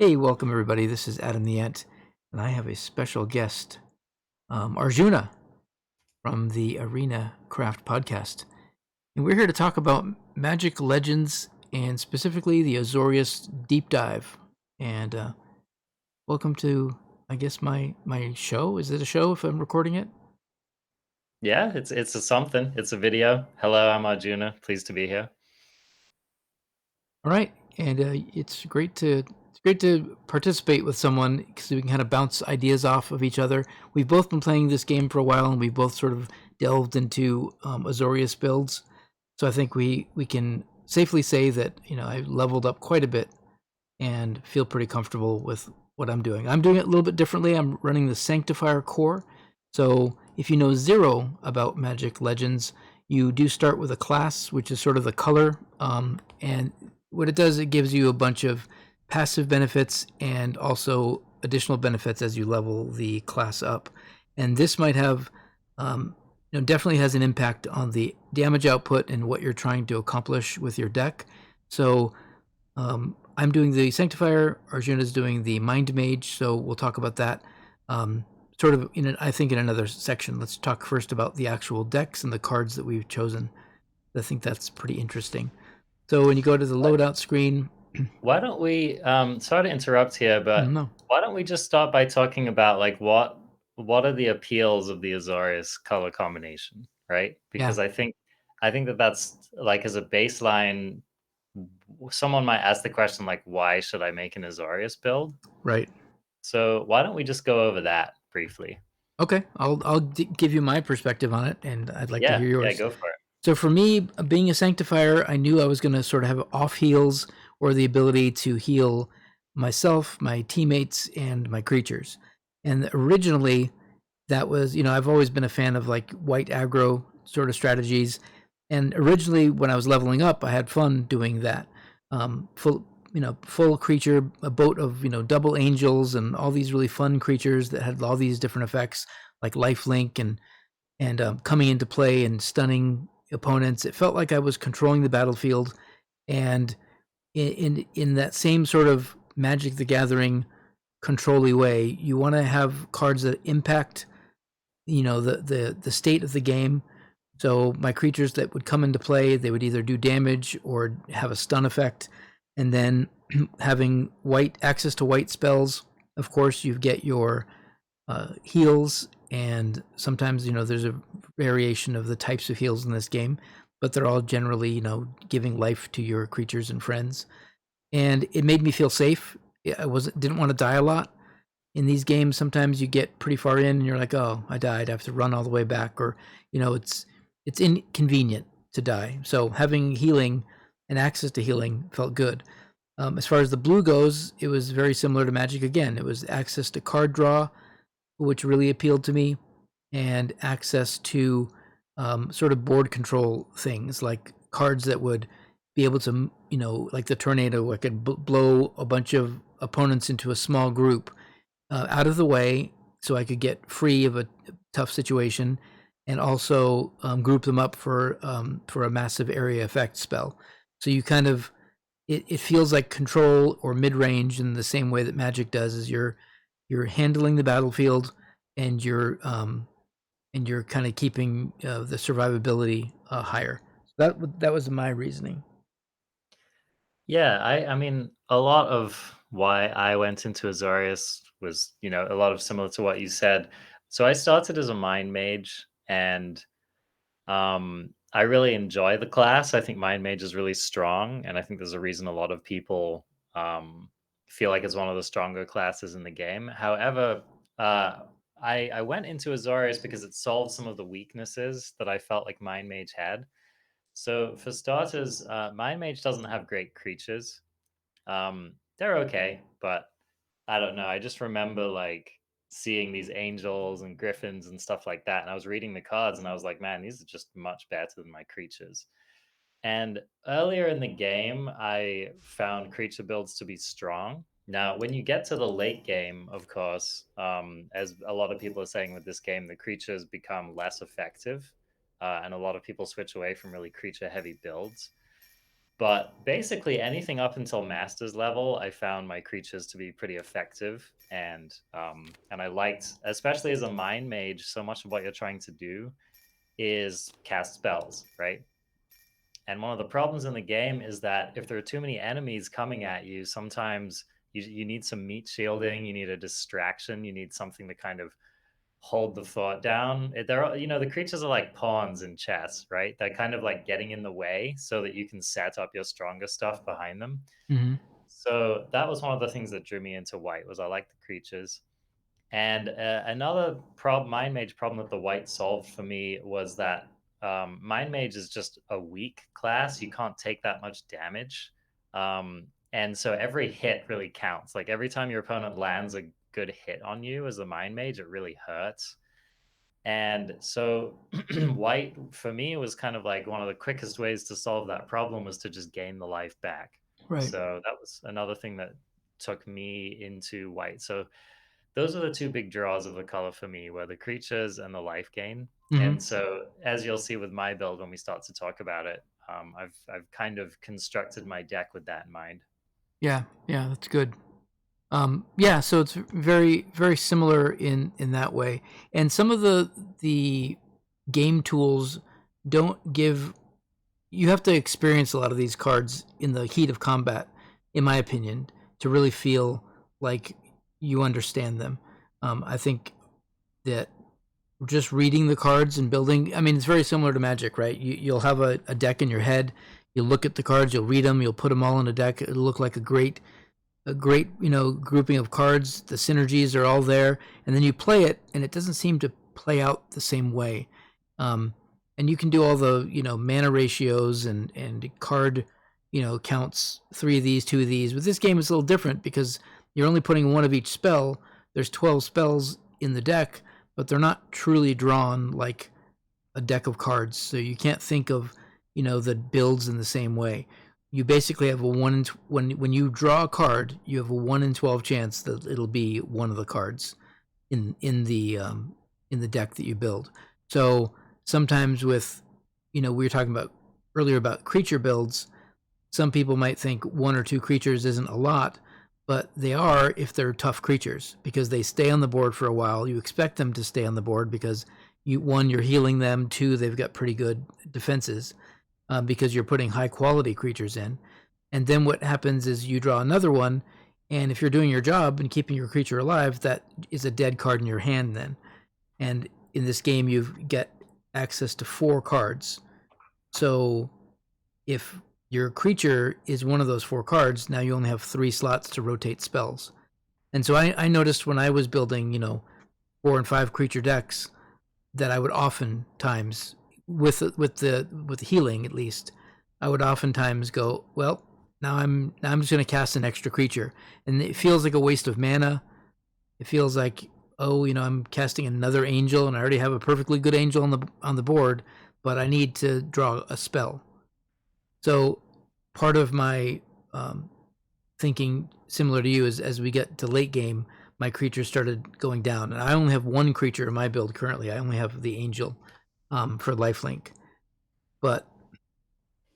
Hey, welcome everybody. This is Adam the Ant, and I have a special guest, Arjuna from the Arena Craft podcast. And we're here to talk about Magic Legends and specifically the Azorious deep dive. And welcome to, I guess, my show. Is it a show if I'm recording it? Yeah, it's a something. It's a video. Hello, I'm Arjuna. Pleased to be here. All right, and it's great to participate with someone because we can kind of bounce ideas off of each other. We've both been playing this game for a while, and we've both sort of delved into Azorius builds. So I think we can safely say that I leveled up quite a bit and feel pretty comfortable with what I'm doing. I'm doing it a little bit differently. I'm running the Sanctifier core. So if you know zero about Magic Legends, you do start with a class, which is sort of the color, and what it does, it gives you a bunch of passive benefits and also additional benefits as you level the class up. And this might have, definitely has an impact on the damage output and what you're trying to accomplish with your deck. So I'm doing the Sanctifier. Arjuna's doing the Mind Mage. So we'll talk about that sort of I think in another section. Let's talk first about the actual decks and the cards that we've chosen. I think that's pretty interesting. So when you go to the What? loadout screen, Why don't we? Sorry to interrupt here, but no, why don't we just start by talking about like what are the appeals of the Azorius color combination, right? yeah, Because I think that that's like as a baseline. Someone might ask the question like, why should I make an Azorius build? right. So why don't we just go over that briefly? Okay, I'll give you my perspective on it, and I'd like to Yeah, hear yeah, yours. go for it. So for me, being a sanctifier, I knew I was going to sort of have off heals or the ability to heal myself, my teammates, and my creatures. And originally, that was, I've always been a fan of like white aggro sort of strategies. And originally, when I was leveling up, I had fun doing that. Full creature, a boat of double angels, and all these really fun creatures that had all these different effects, like lifelink and coming into play and stunning opponents. It felt like I was controlling the battlefield, and in that same sort of Magic the Gathering controlly way, you want to have cards that impact the state of the game. So my creatures that would come into play, they would either do damage or have a stun effect, and then having white access to white spells. Of course, you get your heals, and sometimes there's a variation of the types of heals in this game, but they're all generally giving life to your creatures and friends. And it made me feel safe. I wasn't didn't want to die a lot in these games. Sometimes you get pretty far in and you're like, oh, I died, I have to run all the way back, or it's inconvenient to die. So having healing and access to healing felt good. As far as the blue goes, it was very similar to Magic again. It was access to card draw, which really appealed to me, and access to sort of board control things like cards that would be able to, like the tornado, I could blow a bunch of opponents into a small group out of the way so I could get free of a tough situation, and also group them up for a massive area effect spell. So you kind of it feels like control or mid range in the same way that Magic does. Is you're handling the battlefield, and you're kind of keeping the survivability higher. So that was my reasoning. Yeah, I mean, a lot of why I went into Azorius was, a lot of similar to what you said. So I started as a mind mage, and I really enjoy the class. I think mind mage is really strong, and I think there's a reason a lot of people feel like it's one of the stronger classes in the game. However, uh, I went into Azorius because it solved some of the weaknesses that I felt like mind mage had. So for starters, mind mage doesn't have great creatures. They're okay, but I don't know. I just remember like seeing these angels and griffins and stuff like that, and I was reading the cards, and I was like, man, these are just much better than my creatures. And earlier in the game, I found creature builds to be strong. Now, when you get to the late game, of course, as a lot of people are saying with this game, the creatures become less effective, and a lot of people switch away from really creature heavy builds. But basically, anything up until Masters level, I found my creatures to be pretty effective, and I liked, especially as a Mind Mage, so much of what you're trying to do is cast spells, right? And one of the problems in the game is that if there are too many enemies coming at you, sometimes you need some meat shielding, you need a distraction, you need something to kind of hold the thought down. The creatures are like pawns in chess, right? They're kind of like getting in the way so that you can set up your stronger stuff behind them. Hmm. So that was one of the things that drew me into white was I like the creatures. And another Mind Mage problem that the white solved for me was that Mind Mage is just a weak class. You can't take that much damage. And so every hit really counts. Like every time your opponent lands a good hit on you as a Mind Mage, it really hurts. And so white for me was kind of like one of the quickest ways to solve that problem was to just gain the life back. Right. So that was another thing that took me into white. So those are the two big draws of the color for me, were the creatures and the life gain. And Hmm. so, as you'll see with my build when we start to talk about it, I've kind of constructed my deck with that in mind. Yeah. Yeah. That's good. Yeah. So it's very, very similar in that way. And some of the game tools don't give. You have to experience a lot of these cards in the heat of combat, in my opinion, to really feel like you understand them. I think that just reading the cards and building, I mean, it's very similar to Magic, right? You'll have a deck in your head, you'll look at the cards, you'll read them, you'll put them all in a deck. It'll look like a great grouping of cards. The synergies are all there, and then you play it and it doesn't seem to play out the same way. Um, and you can do all the mana ratios and card counts, 3 of these, 2 of these. But this game is a little different because you're only putting one of each spell. There's 12 spells in the deck, but they're not truly drawn like a deck of cards. So you can't think of the builds in the same way. You basically have a when you draw a card, you have a 1 in 12 chance that it'll be one of the cards in the deck that you build. So sometimes we were talking about earlier about creature builds. Some people might think 1 or 2 creatures isn't a lot, but they are if they're tough creatures because they stay on the board for a while. You expect them to stay on the board because you're healing them. 2, they've got pretty good defenses because you're putting high quality creatures in. And then what happens is you draw another one, and if you're doing your job and keeping your creature alive, that is a dead card in your hand then. And in this game, you get access to 4 cards. So if your creature is one of those 4 cards, now you only have 3 slots to rotate spells. And so I noticed when I was building, 4 and 5 creature decks that I would oftentimes, with the healing at least, I would oftentimes go, well, now I'm just going to cast an extra creature, and it feels like a waste of mana. It feels like, oh, I'm casting another angel, and I already have a perfectly good angel on the board, but I need to draw a spell. So part of my thinking, similar to you, is as we get to late game, my creatures started going down, and I only have 1 creature in my build currently. I only have the angel for lifelink, but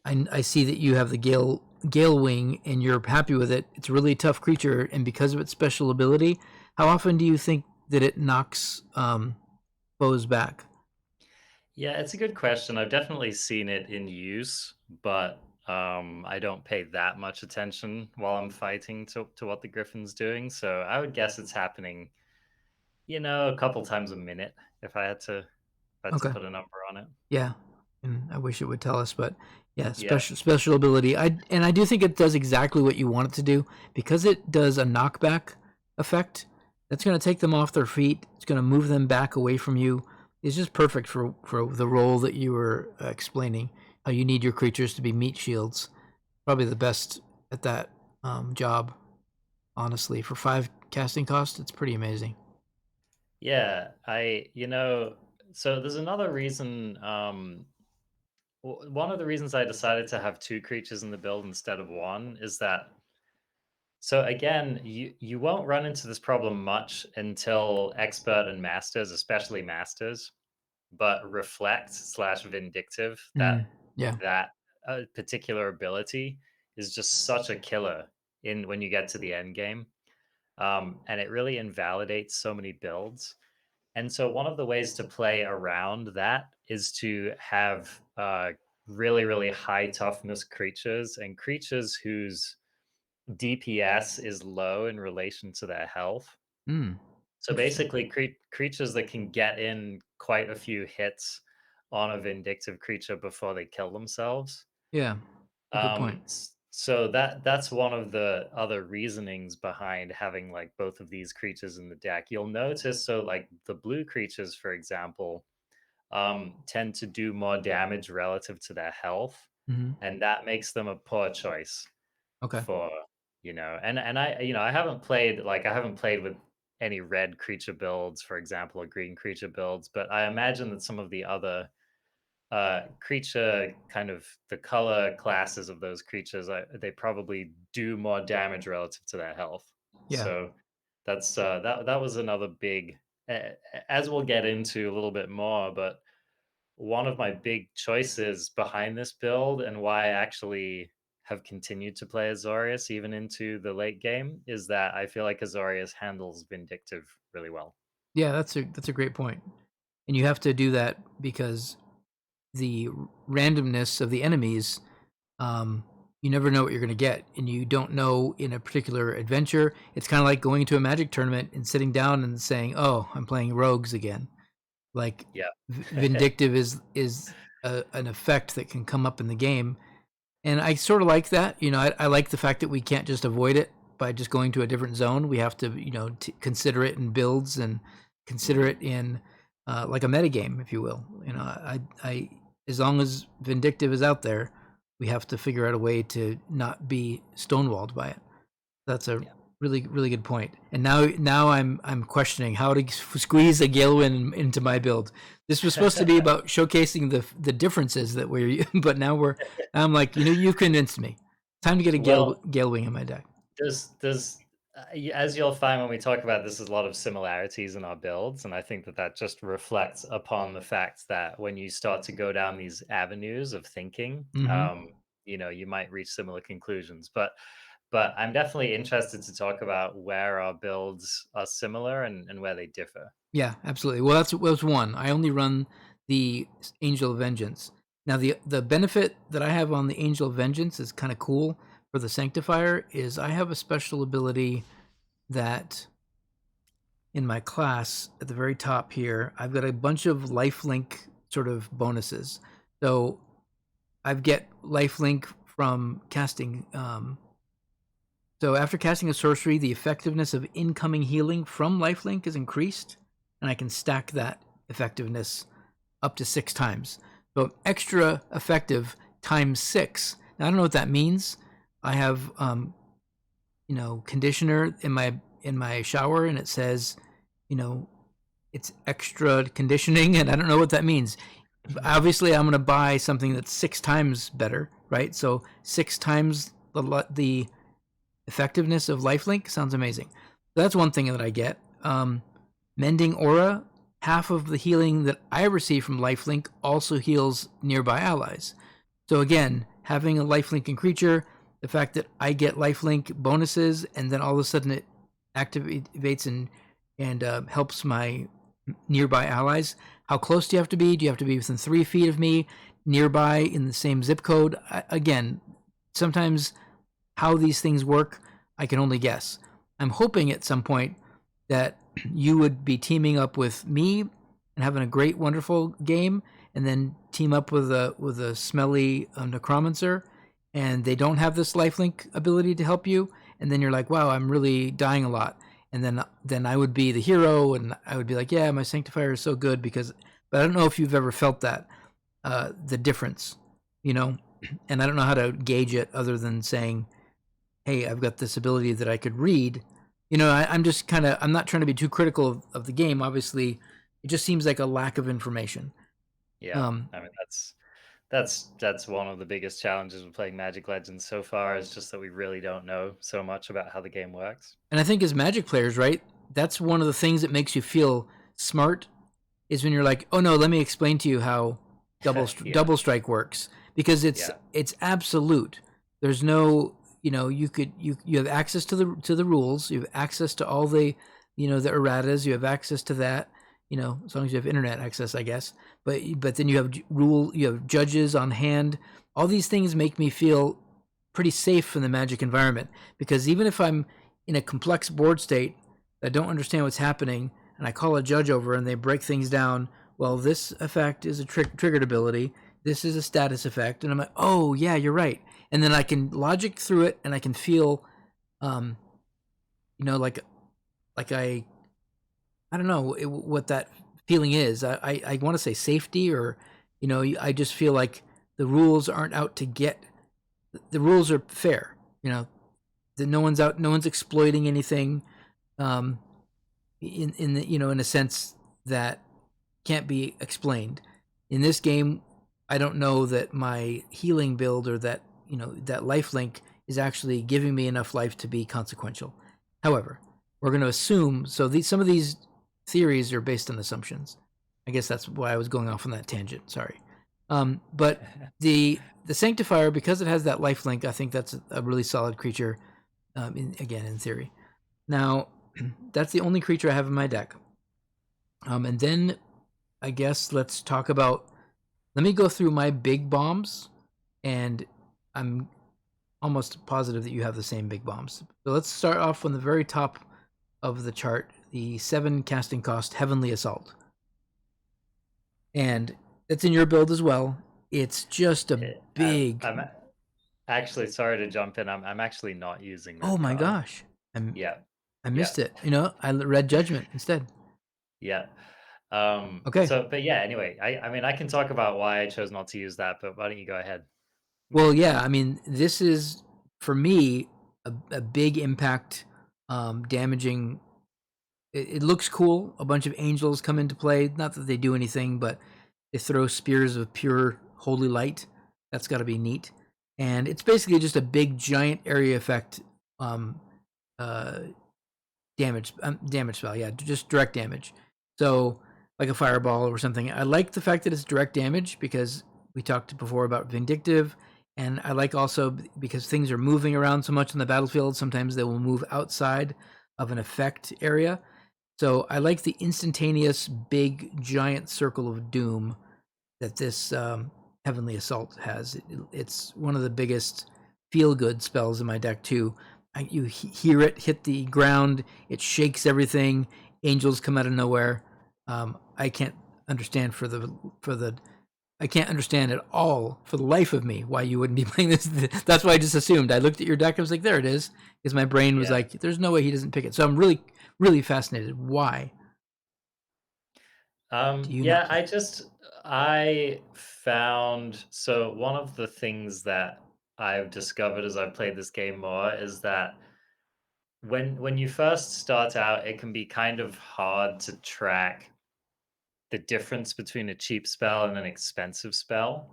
I see that you have the Gale Wing, and you're happy with it. It's a really tough creature, and because of its special ability, how often do you think that it knocks foes back? Yeah, it's a good question. I've definitely seen it in use, but I don't pay that much attention while I'm fighting to what the Griffin's doing. So I would guess it's happening, a couple times a minute if I had to Okay. put a number on it. Yeah, and I wish it would tell us, but yeah, Yeah. special ability. I do think it does exactly what you want it to do because it does a knockback effect. That's going to take them off their feet. It's going to move them back away from you. It's just perfect for the role that you were explaining. How you need your creatures to be meat shields. Probably the best at that job. Honestly, for 5 casting cost, it's pretty amazing. Yeah, so there's another reason. One of the reasons I decided to have 2 creatures in the build instead of 1 is that, so again, you won't run into this problem much until expert and masters, especially masters, but reflect slash vindictive, Mm, yeah. that a particular ability is just such a killer in when you get to the end game, and it really invalidates so many builds. And so one of the ways to play around that is to have really, really high toughness creatures and creatures whose DPS is low in relation to their health. Mm. So Interesting. basically, creatures that can get in quite a few hits on a vindictive creature before they kill themselves. Yeah. A good point. So that's one of the other reasonings behind having like both of these creatures in the deck. You'll notice, so like the blue creatures, for example, tend to do more damage relative to their health, Hmm. and that makes them a poor choice Okay. for, and I, I haven't played with any red creature builds, for example, or green creature builds, but I imagine that some of the other creature, kind of the color classes of those creatures, they probably do more damage relative to their health. Yeah. So that was another big, as we'll get into a little bit more, but one of my big choices behind this build and why I actually have continued to play Azorius even into the late game is that I feel like Azorius handles Vindictive really well. Yeah, that's a great point. And you have to do that because the randomness of the enemies, you never know what you're going to get, and you don't know in a particular adventure. It's kind of like going to a Magic tournament and sitting down and saying, "Oh, I'm playing rogues again." Like Yeah. vindictive is an effect that can come up in the game, and I sort of like that. I like the fact that we can't just avoid it by just going to a different zone. We have to, consider it in builds and consider it in like a metagame, if you will. I as long as vindictive is out there, we have to figure out a way to not be stonewalled by it. That's a Yeah. really really good point. And now I'm questioning how to squeeze a Galewind into my build. This was supposed to be about showcasing the differences that we're, but now I'm like, you've convinced me. Time to get a Well, Galewing in my deck. as you'll find when we talk about this, there's a lot of similarities in our builds, and I think that just reflects upon the fact that when you start to go down these avenues of thinking, Hmm. you might reach similar conclusions. But I'm definitely interested to talk about where our builds are similar and where they differ. Yeah, absolutely. Well, that's one. I only run the Angel of Vengeance. Now, the benefit that I have on the Angel of Vengeance is kind of cool for the Sanctifier. Is I have a special ability that in my class at the very top here, I've got a bunch of lifelink sort of bonuses. So I get lifelink from casting. So after casting a sorcery, the effectiveness of incoming healing from lifelink is increased, and I can stack that effectiveness up to 6 times. So extra effective times 6. Now I don't know what that means. I have conditioner in my shower, and it says, it's extra conditioning, and I don't know what that means. Obviously, I'm going to buy something that's 6 times better, right? So 6 times the effectiveness of lifelink sounds amazing. So that's one thing that I get. Mending Aura, half of the healing that I receive from lifelink also heals nearby allies. So again, having a lifelinking creature, the fact that I get lifelink bonuses, and then all of a sudden it activates and helps my nearby allies. How close do you have to be? Do you have to be within 3 feet of me, nearby in the same zip code? Again, sometimes how these things work, I can only guess. I'm hoping at some point that you would be teaming up with me and having a great, wonderful game, and then team up with a smelly necromancer, and they don't have this lifelink ability to help you, and then you're like, wow, I'm really dying a lot. And then I would be the hero, and I would be like, yeah, my Sanctifier is so good but I don't know if you've ever felt that, the difference, and I don't know how to gauge it other than saying, hey, I've got this ability that I could read. I'm just I'm not trying to be too critical of the game. Obviously, it just seems like a lack of information. Yeah, I mean that's one of the biggest challenges with playing Magic Legends so far is just that we really don't know so much about how the game works. And I think as Magic players, right, that's one of the things that makes you feel smart is when you're like, oh no, let me explain to you how Yeah. double strike works. because Yeah. it's absolute. There's no, you have access to the rules. You have access to all the, the erratas. You have access to that. As long as you have internet access, I guess. But then you have you have judges on hand. All these things make me feel pretty safe in the Magic environment, because even if I'm in a complex board state, I don't understand what's happening, and I call a judge over and they break things down. Well, this effect is a triggered ability. This is a status effect, and I'm like, oh yeah, you're right. And then I can logic through it, and I can feel, um, like I don't know what that feeling is. I want to say safety, or I just feel like the rules aren't out to get. The rules are fair. That no one's exploiting anything. Um, in the in a sense that can't be explained. In this game, I don't know that my healing build, or that that life link is actually giving me enough life to be consequential. However, we're going to assume, so some of these theories are based on assumptions. I guess that's why I was going off on that tangent. Sorry. But the Sanctifier, because it has that life link, I think that's a really solid creature. In theory. Now, that's the only creature I have in my deck. And then I guess let's talk about. Let me go through my big bombs, and I'm almost positive that you have the same big bombs. So let's start off on the very top of the chart, the 7 casting cost Heavenly Assault. And it's in your build as well. It's just a big. I'm actually, sorry to jump in. I'm actually not using that Oh my card. gosh. Yeah. I missed it. I read Judgment instead. Yeah. Okay. So, but yeah, anyway, I mean, I can talk about why I chose not to use that, but why don't you go ahead? Well, yeah, I mean, this is, for me, a big impact, damaging. It looks cool. A bunch of angels come into play. Not that they do anything, but they throw spears of pure holy light. That's got to be neat. And it's basically just a big, giant area effect, um, uh, damage spell. Yeah, just direct damage. So, like a fireball or something. I like the fact that it's direct damage, because we talked before about vindictive, and I like also because things are moving around so much on the battlefield. Sometimes they will move outside of an effect area. So I like the instantaneous, big, giant circle of doom that this Heavenly Assault has. It's one of the biggest feel-good spells in my deck too. You hear it hit the ground, it shakes everything. Angels come out of nowhere. I can't understand I can't understand at all, for the life of me, why you wouldn't be playing this. That's why I just assumed. I looked at your deck, I was like, there it is, because my brain was Yeah. like, there's no way he doesn't pick it. So I'm really, really fascinated. Why? Do you know? Yeah, I found, so one of the things that I've discovered as I've played this game more is that when you first start out, it can be kind of hard to track the difference between a cheap spell and an expensive spell.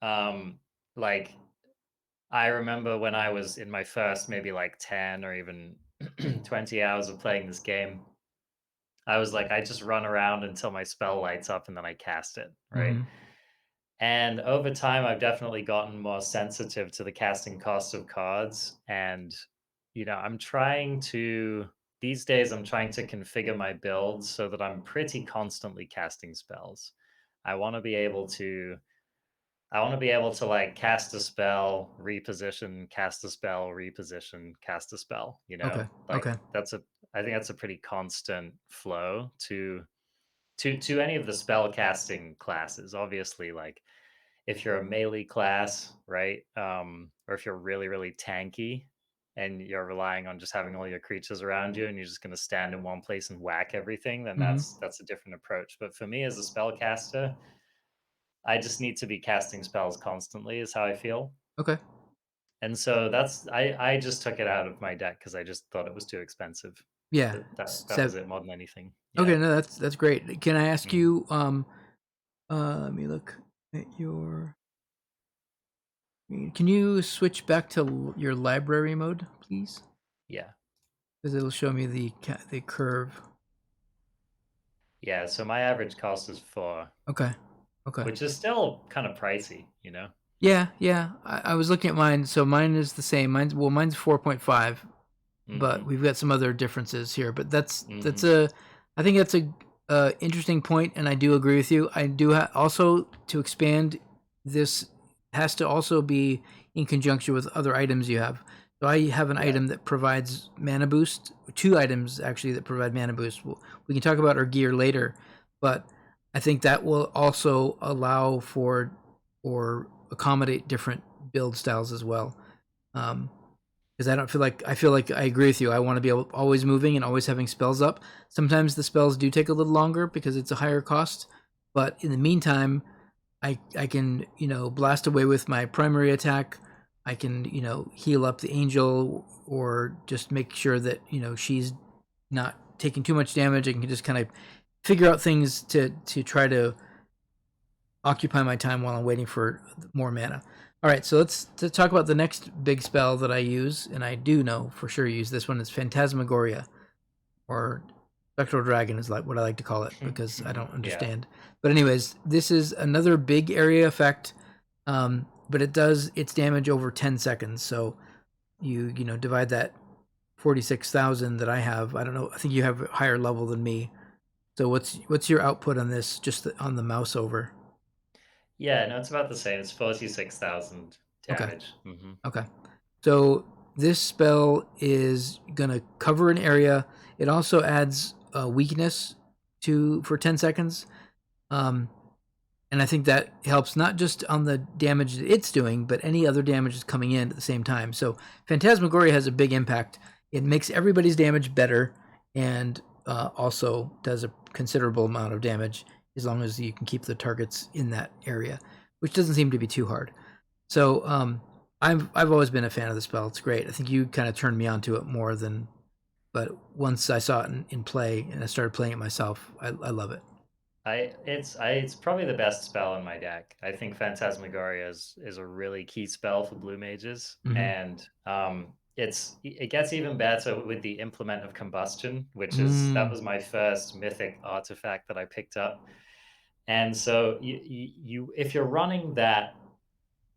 Um, like I remember when I was in my first maybe like 10 or even 20 hours of playing this game, I was like, I just run around until my spell lights up and then I cast it, right? Mm-hmm. And over time, I've definitely gotten more sensitive to the casting cost of cards. And, I'm trying to, these days, I'm trying to configure my builds so that I'm pretty constantly casting spells. I want to be able to I want to be able to like cast a spell, reposition, cast a spell, reposition, cast a spell, Okay. Like Okay. I think that's a pretty constant flow to any of the spell casting classes. Obviously, like if you're a melee class, right? Or if you're really, really tanky and you're relying on just having all your creatures around you and you're just going to stand in one place and whack everything, then Mm-hmm. that's a different approach. But for me as a spellcaster, I just need to be casting spells constantly is how I feel. Okay. And so I just took it out of my deck because I just thought it was too expensive. Yeah. That was it more than anything. Okay. Yeah. No, that's great. Can I ask Mm. you? Let me look at your. Can you switch back to your library mode, please? Yeah. Because it'll show me the curve. Yeah. So my average cost is 4. Okay. Okay. which is still kind of pricey, you know? Yeah, yeah. I was looking at mine. So mine is the same. Mine's 4.5, but Mhm. we've got some other differences here. But that's Mhm. a, I think that's a interesting point, and I do agree with you. I do also to expand this has to also be in conjunction with other items you have. So I have an Yeah. item that provides mana boost. Two items actually that provide mana boost. We can talk about our gear later, but I think that will also allow for or accommodate different build styles as well. Because I feel like I agree with you. I want to be always moving and always having spells up. Sometimes the spells do take a little longer because it's a higher cost, but in the meantime, I can blast away with my primary attack. I can heal up the angel or just make sure that she's not taking too much damage. I can just kind of figure out things to try to occupy my time while I'm waiting for more mana. All right, so let's talk about the next big spell that I use, and I do know for sure use this one. Is Phantasmagoria, or Spectral Dragon is like what I like to call it because I don't Yeah. understand. But anyways, this is another big area effect, but it does its damage over 10 seconds. So you divide that 46,000 that I have. I don't know. I think you have a higher level than me. So what's your output on this? Just on the mouse over. Yeah, no, it's about the same. It's 46,000 Okay. damage. Mhm. Okay. So this spell is gonna cover an area. It also adds a weakness to for 10 seconds. Um, and I think that helps not just on the damage that it's doing, but any other damage that's coming in at the same time. So Phantasmagoria has a big impact. It makes everybody's damage better and also does a considerable amount of damage as long as you can keep the targets in that area, which doesn't seem to be too hard. So I've always been a fan of the spell. It's great. I think you kind of turned me onto it more than, but once I saw it in play and I started playing it myself, I love it. It's probably the best spell in my deck. I think Phantasmagoria is a really key spell for blue mages, Mm-hmm. and it gets even better with the Implement of Combustion, which is that Mm, was my first mythic artifact that I picked up. And so if you're running that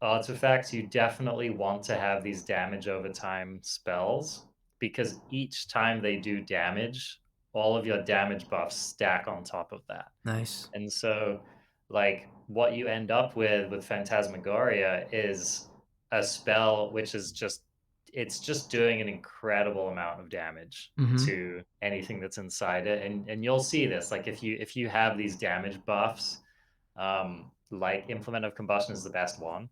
artifacts, you definitely want to have these damage over time spells because each time they do damage, all of your damage buffs stack on top of that. nice. And so, like, what you end up with Phantasmagoria is a spell which is just it's just doing an incredible amount of damage Mm-hmm. to anything that's inside it. And you'll see this, like if you have these damage buffs, like Implement of Combustion is the best one,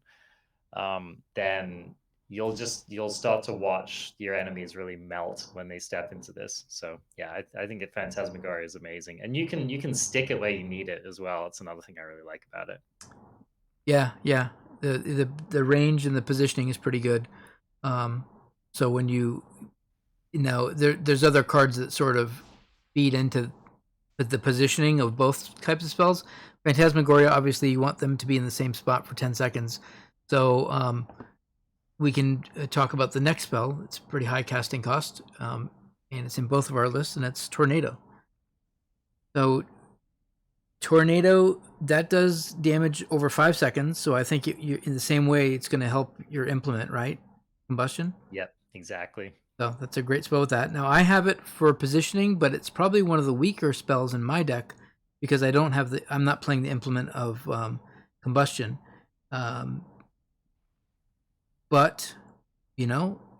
then you'll start to watch your enemies really melt when they step into this. So yeah, I think it Phantasmagoria is amazing, and you can stick it where you need it as well. It's another thing I really like about it. Yeah, yeah. The range and the positioning is pretty good. Um, so when there's other cards that sort of feed into the positioning of both types of spells. Phantasmagoria, obviously, you want them to be in the same spot for 10 seconds. So we can talk about the next spell. It's pretty high casting cost, and it's in both of our lists, and that's Tornado. So Tornado, that does damage over 5 seconds. So I think in the same way, it's going to help your implement, right? Combustion. Yep, exactly. So that's a great spell with that. Now I have it for positioning, but it's probably one of the weaker spells in my deck because I'm not playing the implement of combustion. Um, but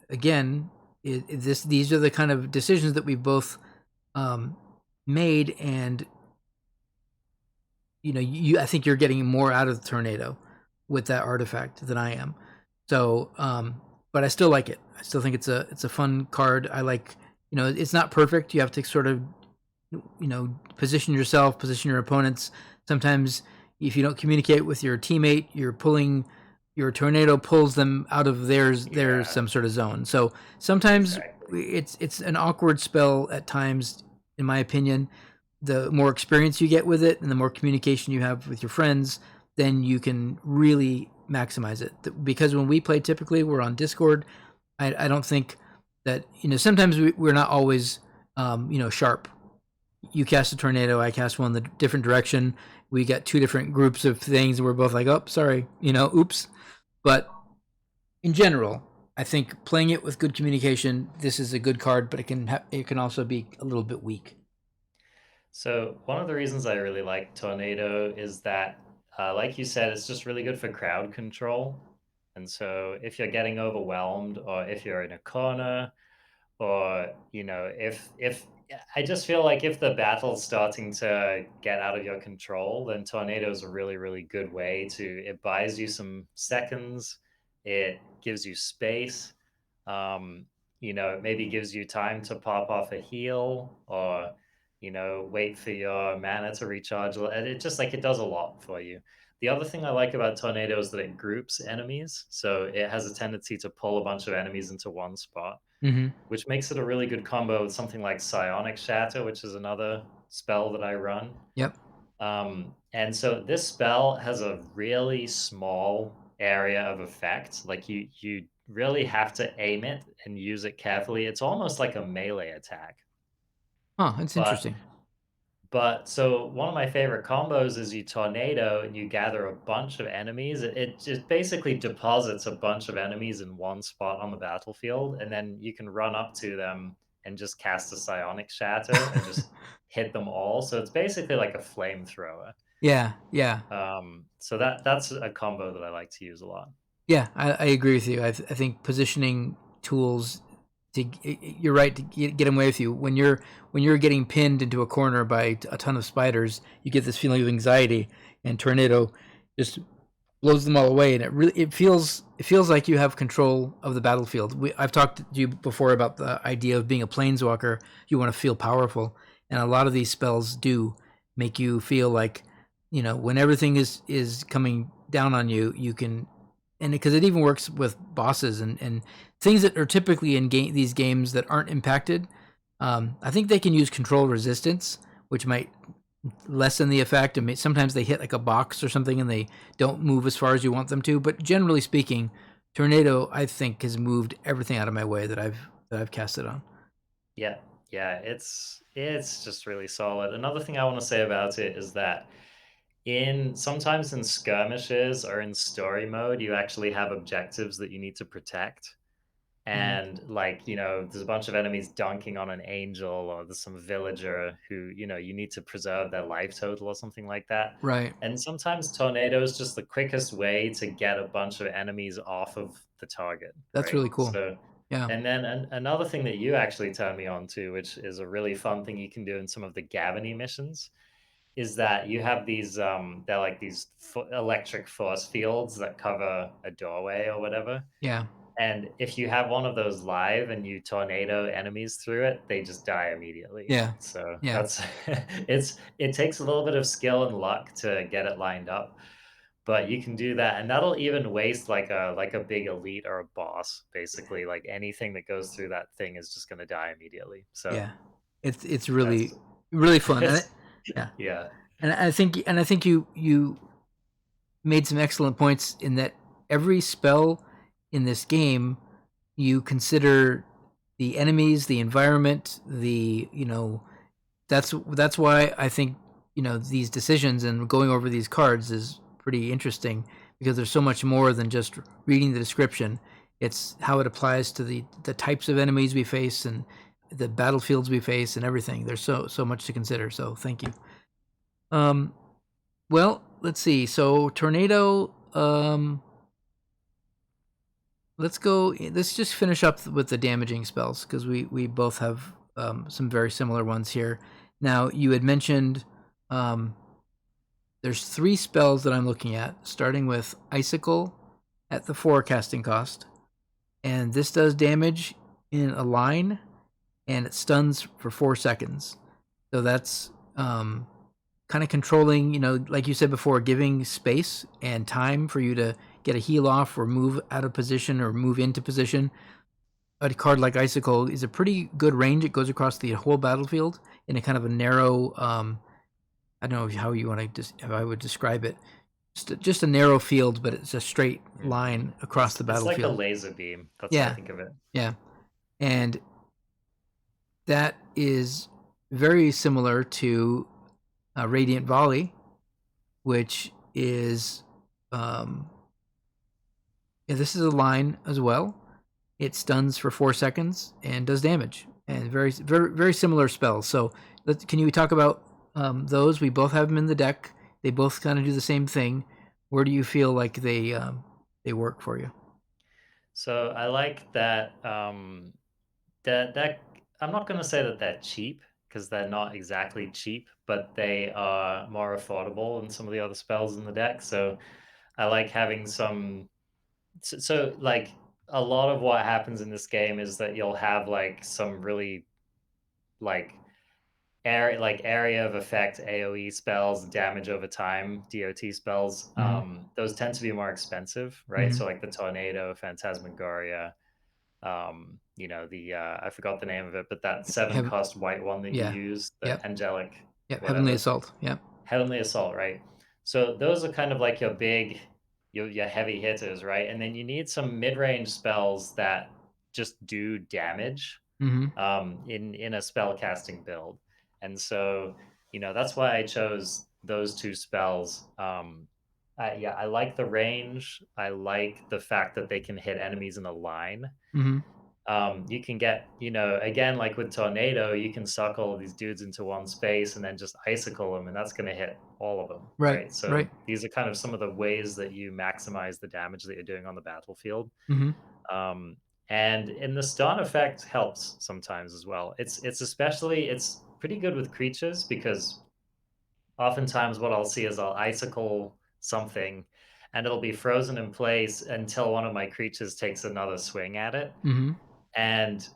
again, these are the kind of decisions that we've both made, and I think you're getting more out of the tornado with that artifact than I am. So, but I still like it. I still think it's a fun card. I like, it's not perfect. You have to sort of, position yourself, position your opponents. Sometimes if you don't communicate with your teammate, your tornado pulls them out of their Yeah, some sort of zone. So sometimes exactly. it's an awkward spell at times, in my opinion. The more experience you get with it and the more communication you have with your friends, then you can really maximize it. Because when we play, typically we're on Discord. I don't think that, sometimes we're not always, sharp. you cast a tornado, I cast one the different direction. We got two different groups of things, and we're both like, oh, sorry, oops. But in general, I think playing it with good communication, this is a good card, but it can also be a little bit weak. So one of the reasons I really like Tornado is that, like you said, it's just really good for crowd control. And so if you're getting overwhelmed, or if you're in a corner, or if I just feel like if the battle's starting to get out of your control, then Tornado is a really, really good way to. It buys you some seconds. It gives you space. Um, it maybe gives you time to pop off a heal, or wait for your mana to recharge. And it just like it does a lot for you. The other thing I like about Tornado is that it groups enemies, so it has a tendency to pull a bunch of enemies into one spot, Mm-hmm. which makes it a really good combo with something like Psionic Shatter, which is another spell that I run. Yep. And so this spell has a really small area of effect. Like you really have to aim it and use it carefully. It's almost like a melee attack. Oh, it's But interesting. so one of my favorite combos is you tornado and you gather a bunch of enemies. It just basically deposits a bunch of enemies in one spot on the battlefield, and then you can run up to them and just cast a psionic shatter and just hit them all. So it's basically like a flamethrower. Yeah, yeah, So that's a combo that I like to use a lot. yeah. I agree with you. I think positioning tools you're right to get them away with you when you're getting pinned into a corner by a ton of spiders. You get this feeling of anxiety, and tornado just blows them all away, and it feels like you have control of the battlefield. I've talked to you before about the idea of being a planeswalker. You want to feel powerful, and a lot of these spells do make you feel like, when everything is coming down on you, you can, and because it even works with bosses and things that are typically in these games that aren't impacted. I think they can use control resistance, which might lessen the effect. And sometimes they hit like a box or something and they don't move as far as you want them to. But generally speaking, tornado I think has moved everything out of my way that I've cast it on. Yeah, yeah, it's just really solid. Another thing I want to say about it is that in sometimes in skirmishes or in story mode, you actually have objectives that you need to protect. Mm-hmm. And like, there's a bunch of enemies dunking on an angel, or there's some villager who, you need to preserve their life total or something like that. Right. And sometimes tornado is just the quickest way to get a bunch of enemies off of the target, That's right? really cool. So, Yeah. and then another thing that you actually turned me on to, which is a really fun thing you can do in some of the Gavany missions, is that you have these they're like these electric force fields that cover a doorway or whatever. Yeah. And if you have one of those live and you tornado enemies through it, they just die immediately. Yeah. So Yeah. that's it takes a little bit of skill and luck to get it lined up, but you can do that, and that'll even waste like a big elite or a boss. Basically, like anything that goes through that thing is just going to die immediately. So Yeah. It's that's really really fun. it's Yeah. yeah. And I think you made some excellent points in that every spell in this game you consider the enemies, the environment, that's why I think these decisions and going over these cards is pretty interesting, because there's so much more than just reading the description. It's how it applies to the types of enemies we face and the battlefields we face and everything. There's so much to consider. So thank you. Um, well, let's see. So tornado. Let's go. Let's just finish up with the damaging spells, because we both have some very similar ones here. Now, you had mentioned there's 3 spells that I'm looking at, starting with Icicle at the 4 casting cost, and this does damage in a line, and it stuns for 4 seconds. So that's kind of controlling, like you said before, giving space and time for you to get a heal off or move out of position or move into position. A card like Icicle is a pretty good range. It goes across the whole battlefield in a kind of a narrow, I don't know how you want to, how I would describe it. Just a narrow field, but it's a straight line across the It's like a battlefield. laser beam. That's how I Yeah, think of it. yeah. And that is very similar to Radiant Volley, which is this is a line as well. It stuns for 4 seconds and does damage, and very very similar spells. So can you talk about those? We both have them in the deck. They both kind of do the same thing. Where do you feel like they work for you? So I like that that I'm not going to say that they're cheap because they're not exactly cheap, but they are more affordable than some of the other spells in the deck. So I like having some. So like a lot of what happens in this game is that you'll have like some really like area of effect AoE spells, damage over time, DOT spells. Mm-hmm. Those tend to be more expensive, right? Mm-hmm. So like the tornado, Phantasmagoria, the I forgot the name of it, but that 7 Have, cost white one that you yeah. use, the Yep. angelic, Yep. Heavenly whatever, Assault. Yep. heavenly assault, right? So those are kind of like your big, your heavy hitters, right? And then you need some mid-range spells that just do damage Mm-hmm. in a spell casting build. And so, that's why I chose those two spells. I like the range. I like the fact that they can hit enemies in a line. Mm-hmm. You can get, again, like with Tornado, you can suck all of these dudes into one space and then just icicle them, and that's going to hit all of them, Right. right? So Right. these are kind of some of the ways that you maximize the damage that you're doing on the battlefield. Mm-hmm. Um, and in the stun effect helps sometimes as well. It's pretty good with creatures because oftentimes what I'll see is I'll icicle something and it'll be frozen in place until one of my creatures takes another swing at it. Mm-hmm. And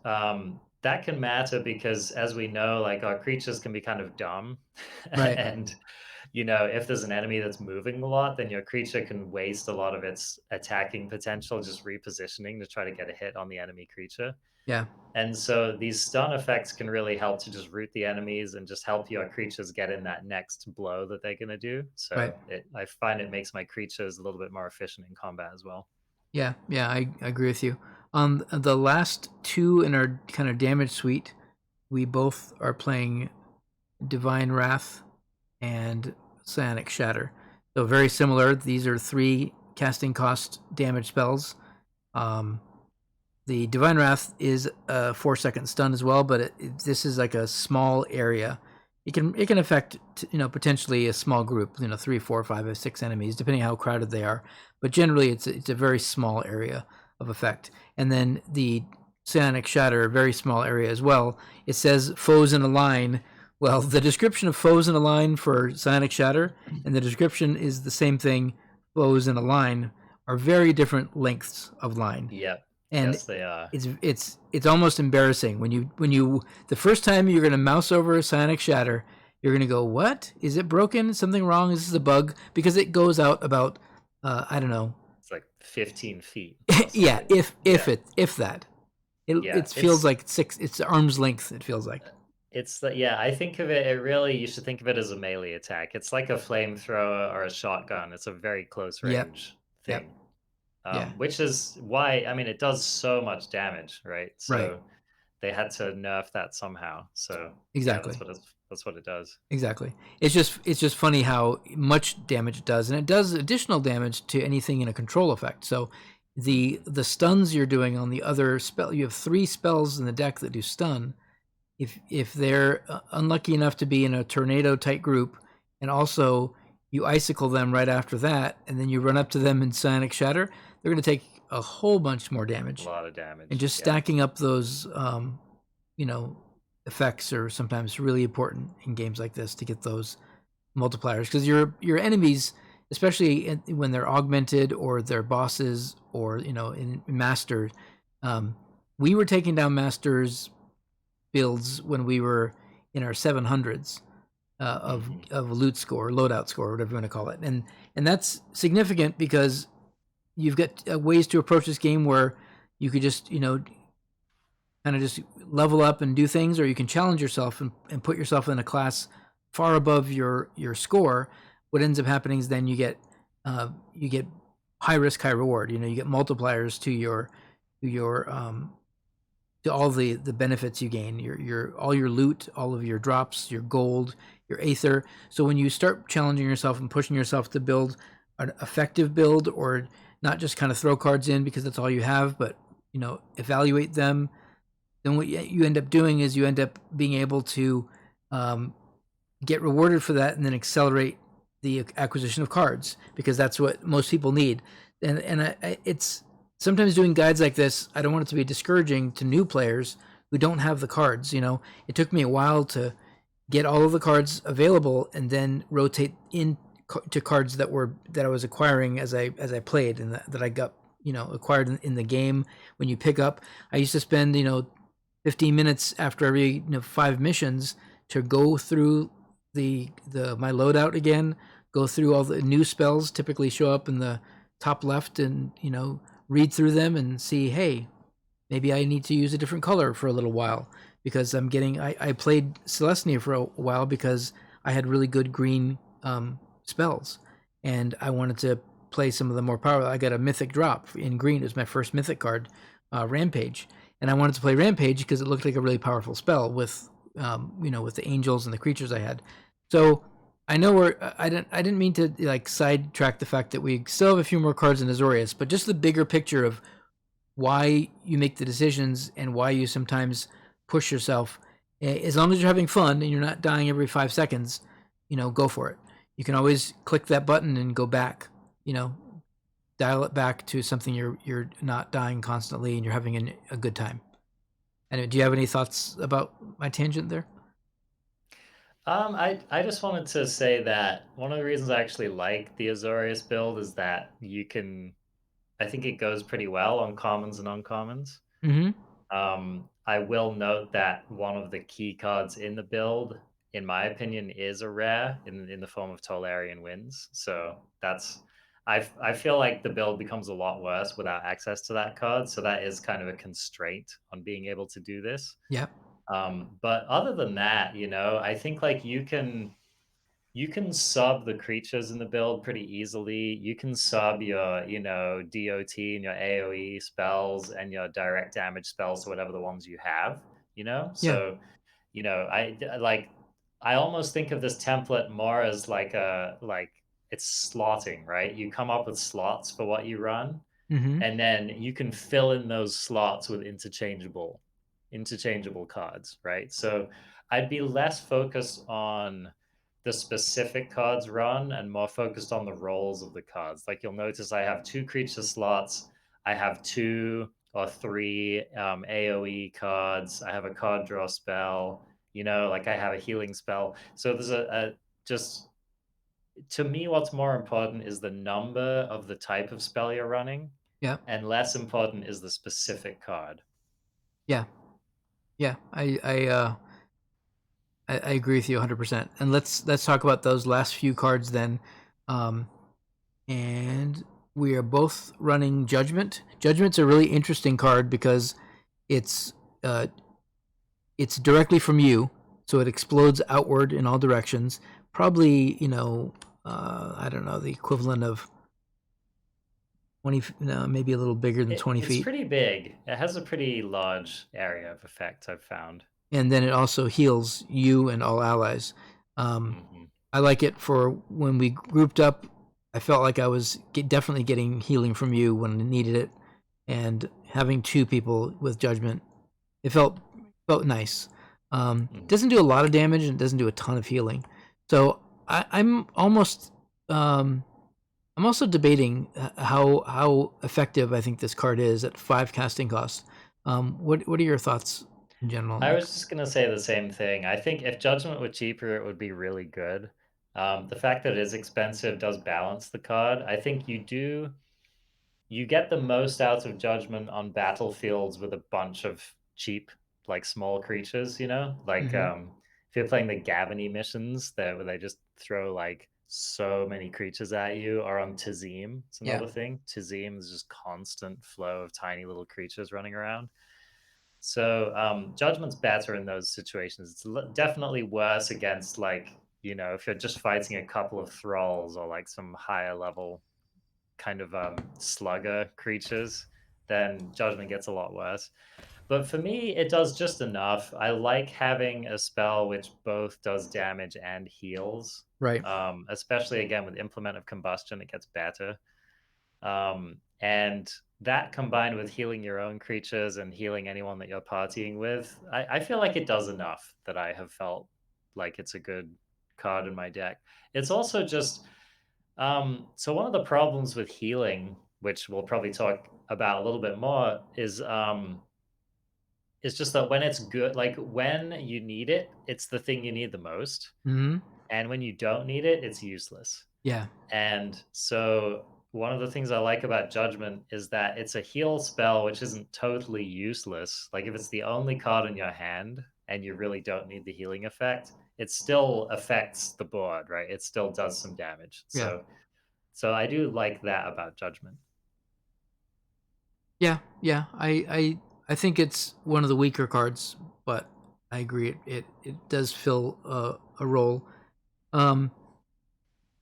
that can matter because, as we know, like our creatures can be kind of dumb. Right. And, if there's an enemy that's moving a lot, then your creature can waste a lot of its attacking potential just repositioning to try to get a hit on the enemy creature. Yeah. And so these stun effects can really help to just root the enemies and just help your creatures get in that next blow that they're going to do. Right. So I find it makes my creatures a little bit more efficient in combat as well. Yeah. Yeah. I agree with you. On the last two in our kind of damage suite, we both are playing Divine Wrath and Psionic Shatter. So very similar. These are 3 casting cost damage spells. The Divine Wrath is a 4-second stun as well, but this is like a small area. It can affect potentially a small group, 3, 4, 5, or 6 enemies, depending how crowded they are. But generally, it's a very small area of effect. And then the Psionic Shatter, a very small area as well. It says foes in a line. Well, the description of foes in a line for Psionic Shatter and the description is the same thing. Foes in a line are very different lengths of line. Yep. And yes, they are. It's almost embarrassing when you the first time you're gonna mouse over a Psionic Shatter, you're gonna go, what? Is it broken? Something wrong? Is this a bug? Because it goes out about I don't know. It's like 15 feet. Yeah, if that. It feels like it's arm's length. It feels like. I think of it. You should think of it as a melee attack. It's like a flamethrower or a shotgun. It's a very close range thing. Yeah. Which is why, I mean, it does so much damage, right? So Right. they had to nerf that somehow. So Exactly. yeah, that's what it does. Exactly. It's just funny how much damage it does, and it does additional damage to anything in a control effect. So the stuns you're doing on the other spell, you have 3 spells in the deck that do stun. If they're unlucky enough to be in a tornado type group, and also you icicle them right after that, and then you run up to them in Psionic Shatter, they're going to take a whole bunch more damage. A lot of damage. And just stacking up those, effects are sometimes really important in games like this to get those multipliers, because your enemies, especially when they're augmented or they're bosses or in masters, we were taking down masters builds when we were in our 700s of loot score, loadout score, whatever you want to call it, and that's significant because you've got ways to approach this game where you could just kind of just level up and do things, or you can challenge yourself and put yourself in a class far above your score. What ends up happening is then you get high risk, high reward. You get multipliers to your to all the benefits you gain, your all your loot, all of your drops, your gold, your aether. So when you start challenging yourself and pushing yourself to build an effective build, or not just kind of throw cards in because that's all you have, but evaluate them, then what you end up doing is you end up being able to um, get rewarded for that, and then accelerate the acquisition of cards, because that's what most people need. And it's sometimes doing guides like this, I don't want it to be discouraging to new players who don't have the cards. It took me a while to get all of the cards available and then rotate in to cards that I was acquiring as I played, and that I got acquired in the game. When you pick up, I used to spend 15 minutes after every 5 missions to go through the my loadout again, go through all the new spells typically show up in the top left, and read through them and see, hey, maybe I need to use a different color for a little while, because I played Celestia for a while because I had really good green spells, and I wanted to play some of the more powerful. I got a mythic drop in green. It was my first mythic card, Rampage, and I wanted to play Rampage because it looked like a really powerful spell with with the angels and the creatures I had. So I know I didn't mean to like sidetrack the fact that we still have a few more cards in Azorius, but just the bigger picture of why you make the decisions and why you sometimes push yourself. As long as you're having fun and you're not dying every 5 seconds, go for it. You can always click that button and go back. Dial it back to something you're not dying constantly and you're having a good time. And do you have any thoughts about my tangent there? I just wanted to say that one of the reasons I actually like the Azorius build is that I think it goes pretty well on commons and uncommons. Mm-hmm. I will note that one of the key cards in the build, in my opinion, is a rare in the form of Tolarian Winds. So I feel like the build becomes a lot worse without access to that card. So that is kind of a constraint on being able to do this. Yeah. But other than that, I think like you can sub the creatures in the build pretty easily. You can sub your, DOT and your AoE spells and your direct damage spells to whatever the ones you have, Yeah. So, I almost think of this template more as like it's slotting, right? You come up with slots for what you run, Mm-hmm. and then you can fill in those slots with interchangeable cards, right? So I'd be less focused on the specific cards run and more focused on the roles of the cards. Like you'll notice I have 2 creature slots, I have 2 or 3 AoE cards, I have a card draw spell, like I have a healing spell. So there's a just to me, what's more important is the number of the type of spell you're running, Yeah. and less important is the specific card. Yeah. Yeah. I agree with you 100%. And let's talk about those last few cards then. Um, and we are both running Judgment. Judgment's a really interesting card because it's uh, it's directly from you, so it explodes outward in all directions. Probably, I don't know, the equivalent of 20, no, maybe a little bigger than 20 It's feet. pretty big. It has a pretty large area of effect, I've found. And then it also heals you and all allies. Um, Hmm. I like it for when we grouped up. I felt like I was definitely getting healing from you when I needed it, and having 2 people with Judgment, it felt nice. It Hmm. doesn't do a lot of damage and it doesn't do a ton of healing. So I'm almost I'm also debating how effective I think this card is at 5 casting costs. What are your thoughts in general on I that? was just gonna say the same thing. I think if Judgment were cheaper, it would be really good. The fact that it is expensive does balance the card. I think you get the most out of Judgment on battlefields with a bunch of cheap, like small creatures, Like Mm-hmm. if you're playing the Gavany missions there where they just throw like so many creatures at you, or on Tazim, it's Yeah. another thing. Tazim is just constant flow of tiny little creatures running around. So Judgment's better in those situations. It's definitely worse against like, if you're just fighting a couple of thralls or like some higher level kind of slugger creatures, then Judgment gets a lot worse. But for me, it does just enough. I like having a spell which both does damage and heals. Right. Especially again with Implement of Combustion, it gets better. And that combined with healing your own creatures and healing anyone that you're partying with, I feel like it does enough that I have felt like it's a good card in my deck. It's also just so one of the problems with healing, which we'll probably talk about a little bit more, is just that when it's good, like when you need it, it's the thing you need the most. Hmm. And when you don't need it, it's useless. Yeah. And so one of the things I like about Judgment is that it's a heal spell which isn't totally useless. Like if it's the only card in your hand and you really don't need the healing effect, it still affects the board, right? It still does some damage. Yeah. So I do like that about Judgment. Yeah. Yeah. I think it's one of the weaker cards, but I agree. It does fill a role. Um,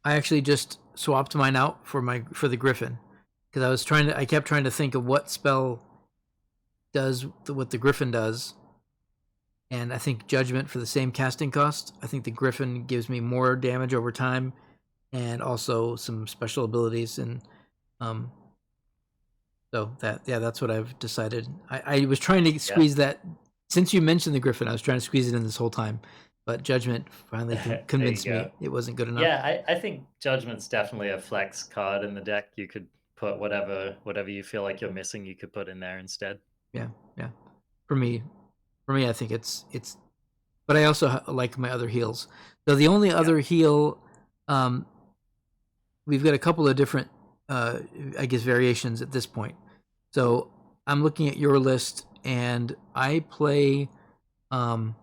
I actually just swapped mine out for the Griffin because I kept trying to think of what spell does what the Griffin does, and I think Judgment for the same casting cost. I think the Griffin gives me more damage over time, and also some special abilities, and um, so that's what I've decided. I was trying to Yeah. squeeze that since you mentioned the Griffin. I was trying to squeeze it in this whole time, but Judgment finally There you convinced go. me it wasn't good enough. Yeah, I think Judgment's definitely a flex card in the deck. You could put whatever you feel like you're missing, you could put in there instead. Yeah, yeah. For me, I think it's. But I also like my other heals. So the only Yeah. other heal, um, we've got a couple of different, I guess, variations at this point. So I'm looking at your list, and I play. Um,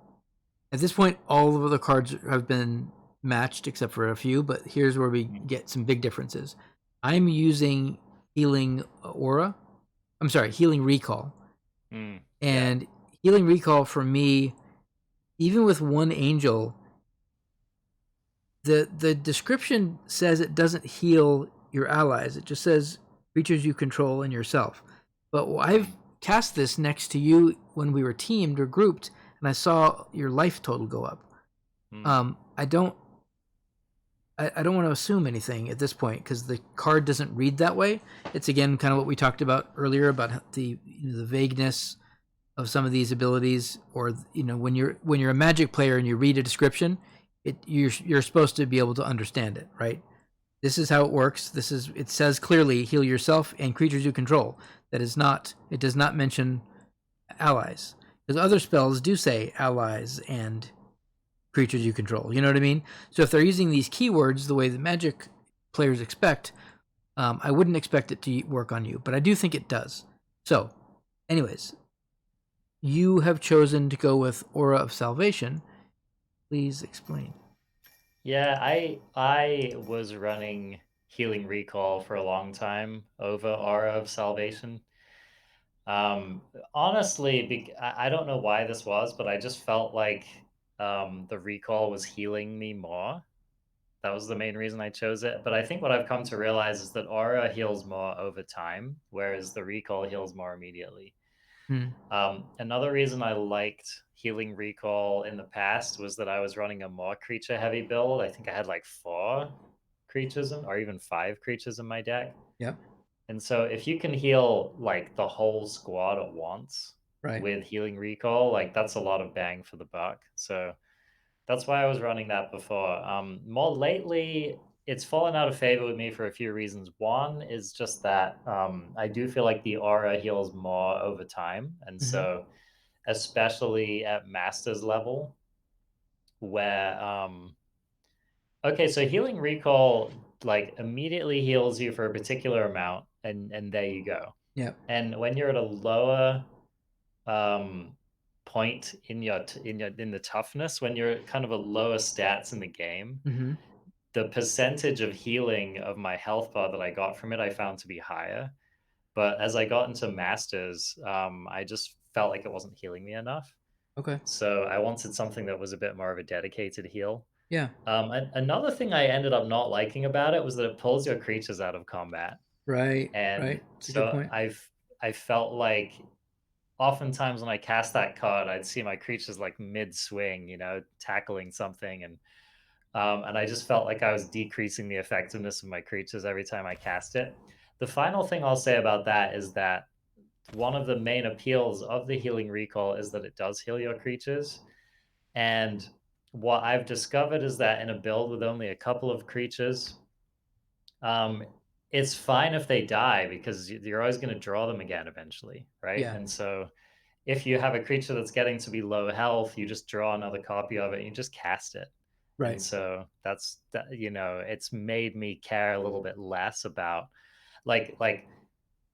at this point, all of the cards have been matched except for a few. But here's where we Mm. get some big differences. I'm using Healing Aura. I'm sorry, Healing Recall. Mm. Yeah. And Healing Recall for me, even with one angel, the description says it doesn't heal your allies. It just says creatures you control and yourself. But I've Mm. cast this next to you when we were teamed or grouped, and I saw your life total go up. Mm. I don't. I don't want to assume anything at this point because the card doesn't read that way. It's again kind of what we talked about earlier about the vagueness of some of these abilities, or when you're a Magic player and you read a description, you're supposed to be able to understand it, right? This is how it works. It says clearly heal yourself and creatures you control. It does not mention allies, because other spells do say allies and creatures you control. You know what I mean? So if they're using these keywords the way the Magic players expect, I wouldn't expect it to work on you, but I do think it does. So, anyways, you have chosen to go with Aura of Salvation. Please explain. Yeah, I was running Healing Recall for a long time over Aura of Salvation. Honestly, I don't know why this was, but I just felt like the recall was healing me more. That was the main reason I chose it. But I think what I've come to realize is that Aura heals more over time, whereas the recall heals more immediately. Hmm. Another reason I liked Healing Recall in the past was that I was running a more creature heavy build. I think I had like 4 creatures or even 5 creatures in my deck. Yep. And so if you can heal like the whole squad at once Right. with Healing Recall, like that's a lot of bang for the buck. So that's why I was running that before. More lately, it's fallen out of favor with me for a few reasons. One is just that I do feel like the aura heals more over time. And Mm-hmm. so, especially at master's level, where, okay, so healing recall like immediately heals you for a particular amount, and there you go. Yep. And when you're at a lower um point in in the toughness, when you're kind of a lower stats in the game, Mm-hmm. the percentage of healing of my health bar that I got from it I found to be higher. But as I got into masters, I just felt like it wasn't healing me enough, Okay. so I wanted something that was a bit more of a dedicated heal. Yeah. Another thing I ended up not liking about it was that it pulls your creatures out of combat. Right. And Right. It's a good so point. I felt like oftentimes when I cast that card, I'd see my creatures like mid swing, tackling something, and I just felt like I was decreasing the effectiveness of my creatures every time I cast it. The final thing I'll say about that is that one of the main appeals of the healing recall is that it does heal your creatures. And what I've discovered is that in a build with only a couple of creatures, um, it's fine if they die because you're always going to draw them again eventually, right? Yeah, And so if you have a creature that's getting to be low health, you just draw another copy of it and you just cast it. And right. so that's that, it's made me care a little bit less about like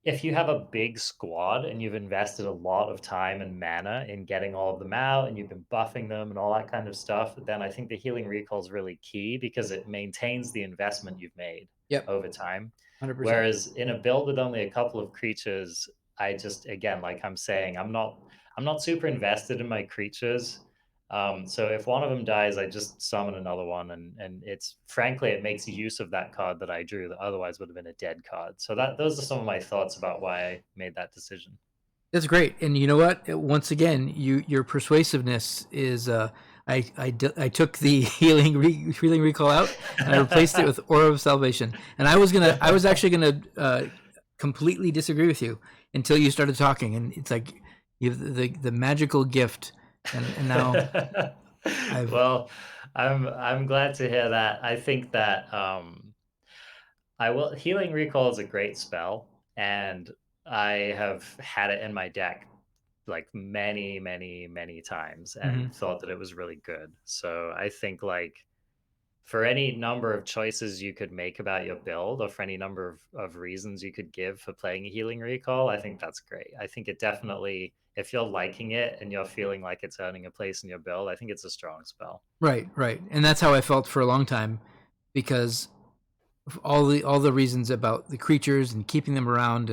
if you have a big squad and you've invested a lot of time and mana in getting all of them out and you've been buffing them and all that kind of stuff, then I think the healing recall is really key because it maintains the investment you've made Yep, over time. 100%. Whereas in a build with only a couple of creatures, I just again, like I'm saying, I'm not super invested in my creatures. So if one of them dies, I just summon another one, and it's frankly it makes use of that card that I drew that otherwise would have been a dead card. So that those are some of my thoughts about why I made that decision. That's great. And you know what? Once again, your persuasiveness is. I took the healing recall out and I replaced it with Aura of Salvation. And I was actually gonna completely disagree with you until you started talking. And it's like you have the magical gift. And now I've Well, I'm glad to hear that. I think that I will healing recall is a great spell, and I have had it in my deck like many, many, many times and mhm. thought that it was really good. So I think like for any number of choices you could make about your build or for any number of reasons you could give for playing a healing recall, I think that's great. I think it definitely, if you're liking it and you're feeling like it's earning a place in your build, I think it's a strong spell. Right, right. And that's how I felt for a long time because of all the reasons about the creatures and keeping them around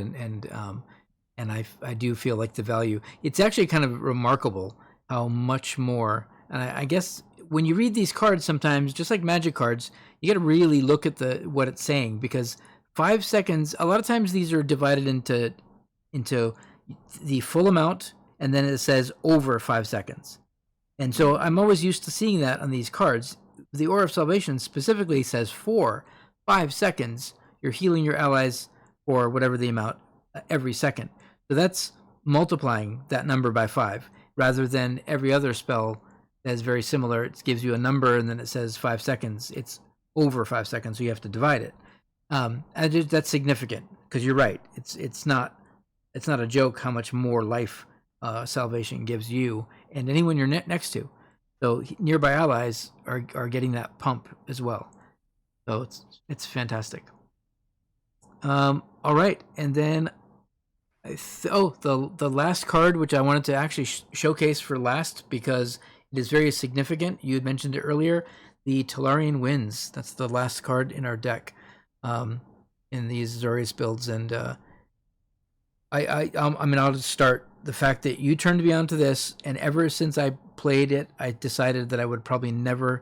and I do feel like the value. It's actually kind of remarkable how much more. And I guess when you read these cards, sometimes just like magic cards, you got to really look at the what it's saying because 5 seconds. A lot of times these are divided into the full amount, and then it says over 5 seconds. And so Mm. I'm always used to seeing that on these cards. The Aura of Salvation specifically says for 5 seconds, you're healing your allies for whatever the amount every second. So that's multiplying that number by 5 rather than every other spell that is very similar. It gives you a number and then it says 5 seconds. It's over 5 seconds, so you have to divide it. That's significant because you're right. It's not a joke how much more life salvation gives you and anyone you're next to. So nearby allies are getting that pump as well. So it's fantastic. All right, and then the last card which I wanted to actually showcase for last because it is very significant. You had mentioned it earlier. The Talarian Winds. That's the last card in our deck in these Azorious builds, and I mean I'll just start the fact that you turned me on to this, and ever since I played it, I decided that I would probably never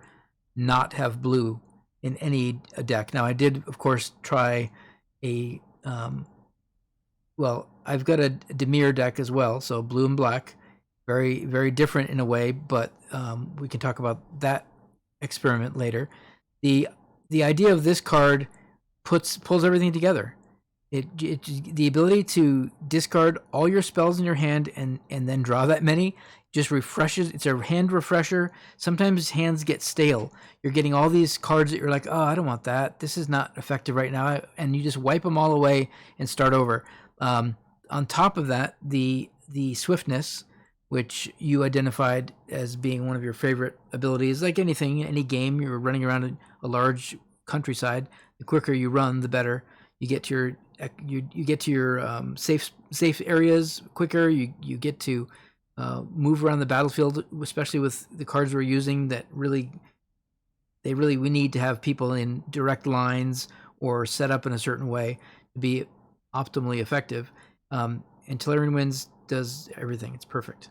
not have blue in any deck. Now I did, of course, try a well, I've got a Demir deck as well, so blue and black, very very different in a way, but we can talk about that experiment later. the The idea of this card pulls everything together. The ability to discard all your spells in your hand and then draw that many just refreshes. It's a hand refresher. Sometimes hands get stale. You're getting all these cards that you're like, oh, I don't want that. This is not effective right now, and you just wipe them all away and start over. On top of that, the swiftness, which you identified as being one of your favorite abilities, like anything, any game, you're running around a large countryside. The quicker you run, the better. You get to your safe areas quicker. You get to move around the battlefield, especially with the cards we're using. We need to have people in direct lines or set up in a certain way to be optimally effective. And Talarian Winds does everything. It's perfect.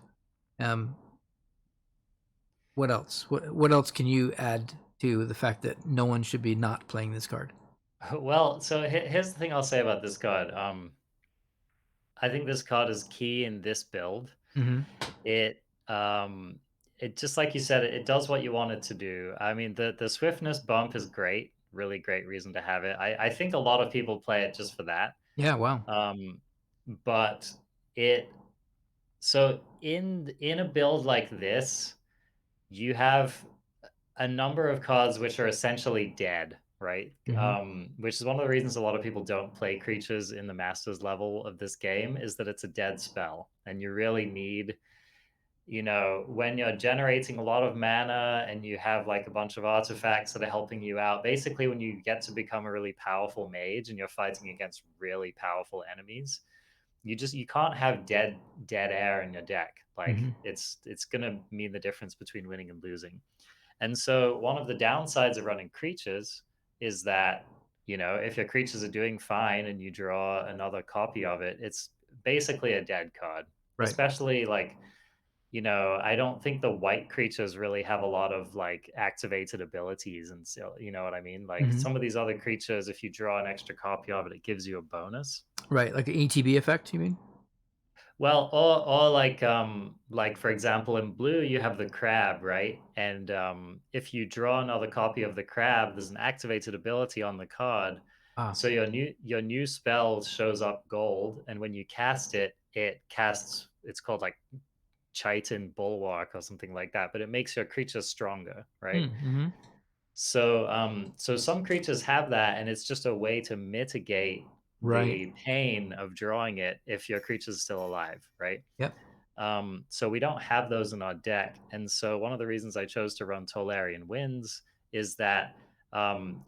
What else? What else can you add to the fact that no one should be not playing this card? Well, so here's the thing I'll say about this card. I think this card is key in this build. Hmm. It it just like you said, it does what you want it to do. I mean, the swiftness bump is great, really great reason to have it. I think a lot of people play it just for that. Yeah. Wow. Um, but it so in a build like this, you have a number of cards which are essentially dead, right? Hmm. Which is one of the reasons a lot of people don't play creatures in the masters level of this game is that it's a dead spell, and you really need, when you're generating a lot of mana and you have like a bunch of artifacts that are helping you out. Basically, when you get to become a really powerful mage and you're fighting against really powerful enemies, you can't have dead air in your deck. Like Hmm. it's gonna mean the difference between winning and losing. And so one of the downsides of running creatures is that, if your creatures are doing fine and you draw another copy of it, it's basically a dead card. Right. Especially like, I don't think the white creatures really have a lot of like activated abilities. And so, you know what I mean? Like Hmm. some of these other creatures, if you draw an extra copy of it, it gives you a bonus. Right. Like an ETB effect, you mean? Well, or like for example, in blue you have the crab, right? And if you draw another copy of the crab, there's an activated ability on the card. Ah. So your new spell shows up gold, and when you cast it, it casts. It's called like Chitin Bulwark or something like that, but it makes your creature stronger, right? Mm-hmm. So some creatures have that, and it's just a way to mitigate Right. the pain of drawing it if your creature's still alive, right? Yep. So we don't have those in our deck, and so one of the reasons I chose to run Tolarian Winds is that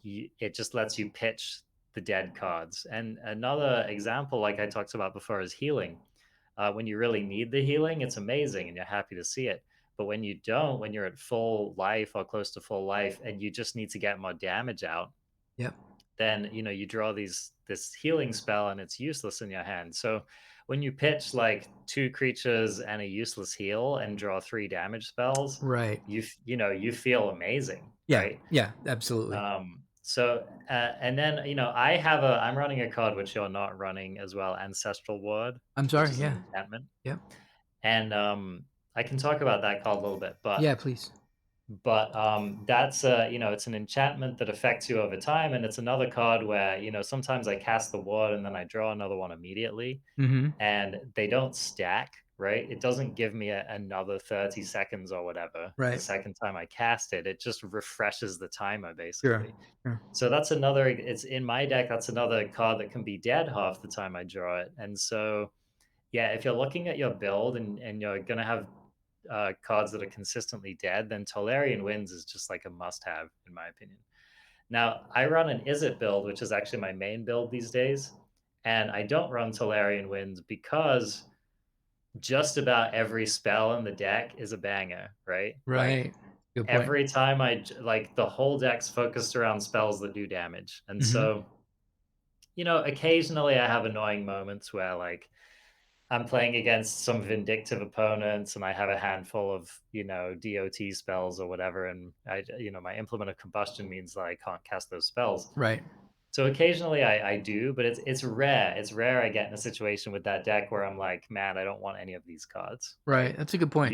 it just lets you pitch the dead cards. And another example, like I talked about before, is healing. When you really need the healing, it's amazing, and you're happy to see it. But when you don't, when you're at full life or close to full life, and you just need to get more damage out, Yep. then you draw this healing spell and it's useless in your hand. So when you pitch like two creatures and a useless heal and draw three damage spells, Right. you feel amazing, Yeah. right? Yeah. Absolutely. And then I'm running a card which you're not running as well, Ancestral Ward, I'm which sorry. is an Yeah. enchantment. Yep. And I can talk about that card a little bit, Yeah. but Please. that's it's an enchantment that affects you over time, and it's another card where sometimes I cast the ward and then I draw another one immediately, Mm-hmm. and they don't stack. Right, it doesn't give me another 30 seconds or whatever the Right. second time I cast it. It just refreshes the timer Sure. basically. Sure. So that's another. It's in my deck. That's another card that can be dead half the time I draw it. And so yeah, if you're looking at your build and you're gonna have cards that are consistently dead, then Tolarian Winds is just like a must-have in my opinion. Now I run an Is It build, which is actually my main build these days, and I don't run Tolarian Winds because just about every spell in the deck is a banger, right? Like Right. Good point. every time like the whole deck's focused around spells that do damage, and Mm-hmm. so occasionally I have annoying moments where like I'm playing against some vindictive opponents and I have a handful of, DOT spells or whatever. And my implement of combustion means that I can't cast those spells. Right. So occasionally I do, but it's rare. It's rare I get in a situation with that deck where I'm like, man, I don't want any of these cards, Right. right? That's a good point.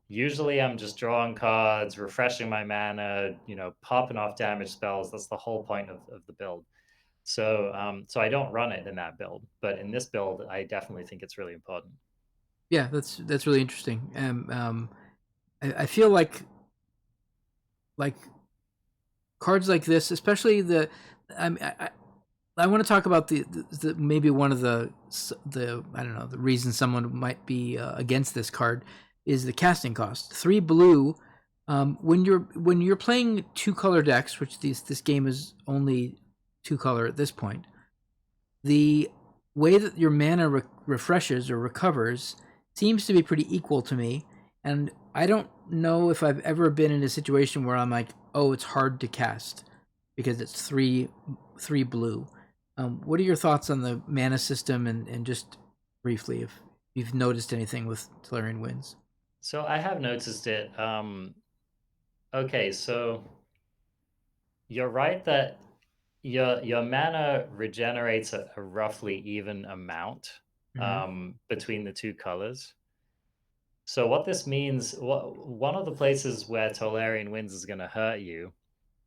Usually I'm just drawing cards, refreshing my mana, popping off damage spells. That's the whole point of the build. So I don't run it in that build, but in this build, I definitely think it's really important. Yeah. That's really interesting. I feel like cards like this, especially I mean, I want to talk about the maybe one of the I don't know the reason someone might be against this card is the casting cost. 3 blue. When you're playing 2 color decks, which this game is only 2 color at this point, the way that your mana refreshes or recovers seems to be pretty equal to me. And I don't know if I've ever been in a situation where I'm like, oh, it's hard to cast because it's three blue. What are your thoughts on the mana system and just briefly if you've noticed anything with Tolarian Winds? So I have noticed it. Okay, so you're right that your mana regenerates a roughly even amount Mhm. between the two colors. So what this means, one of the places where Tolarian Winds is going to hurt you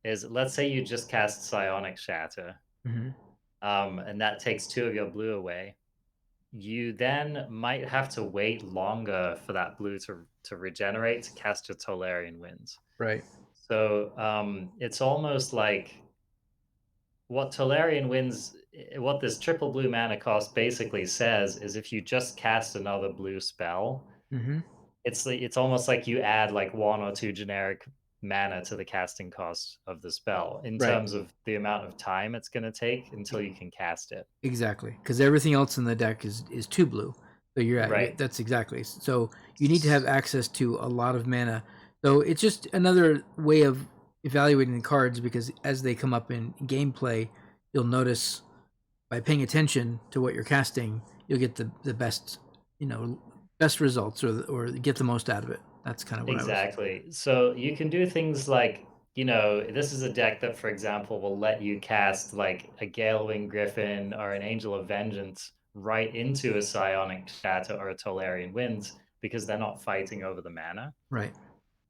is, let's say you just cast Psionic Shatter, Mhm. and that takes 2 of your blue away. You then might have to wait longer for that blue to regenerate to cast your Tolarian Winds. Right. So it's almost like what Tolarian Winds, what this triple blue mana cost basically says is, if you just cast another blue spell, Mhm. it's almost like you add like 1 or 2 generic mana to the casting cost of the spell in Right. terms of the amount of time it's going to take until you can cast it. Exactly, because everything else in the deck is two blue. So Right. that's exactly. So you need to have access to a lot of mana. So it's just another way of evaluating the cards, because as they come up in gameplay, you'll notice by paying attention to what you're casting, you'll get the best, best results, or get the most out of it. That's kind of what I was. Exactly. So you can do things like, this is a deck that, for example, will let you cast like a Galewing Griffin or an Angel of Vengeance right into a Psionic Shatter or a Tolarian Winds, because they're not fighting over the mana. Right.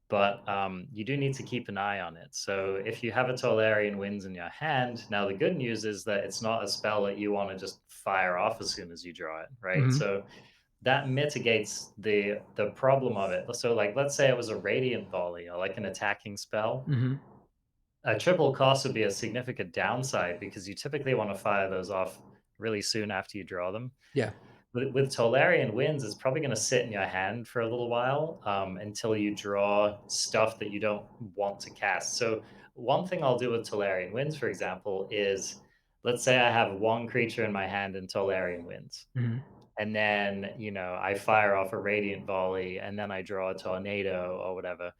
But you do need to keep an eye on it. So if you have a Tolarian Winds in your hand, now the good news is that it's not a spell that you want to just fire off as soon as you draw it, right? Mm-hmm. So that mitigates the problem of it. So like, let's say it was a Radiant Volley or like an attacking spell. Mm-hmm. A triple cost would be a significant downside, because you typically want to fire those off really soon after you draw them. Yeah. With Tolarian Winds, it's probably going to sit in your hand for a little while, until you draw stuff that you don't want to cast. So one thing I'll do with Tolarian Winds, for example, is, let's say I have one creature in my hand in Tolarian Winds, Mm-hmm. and then I fire off a Radiant Volley, and then I draw a Tornado or whatever.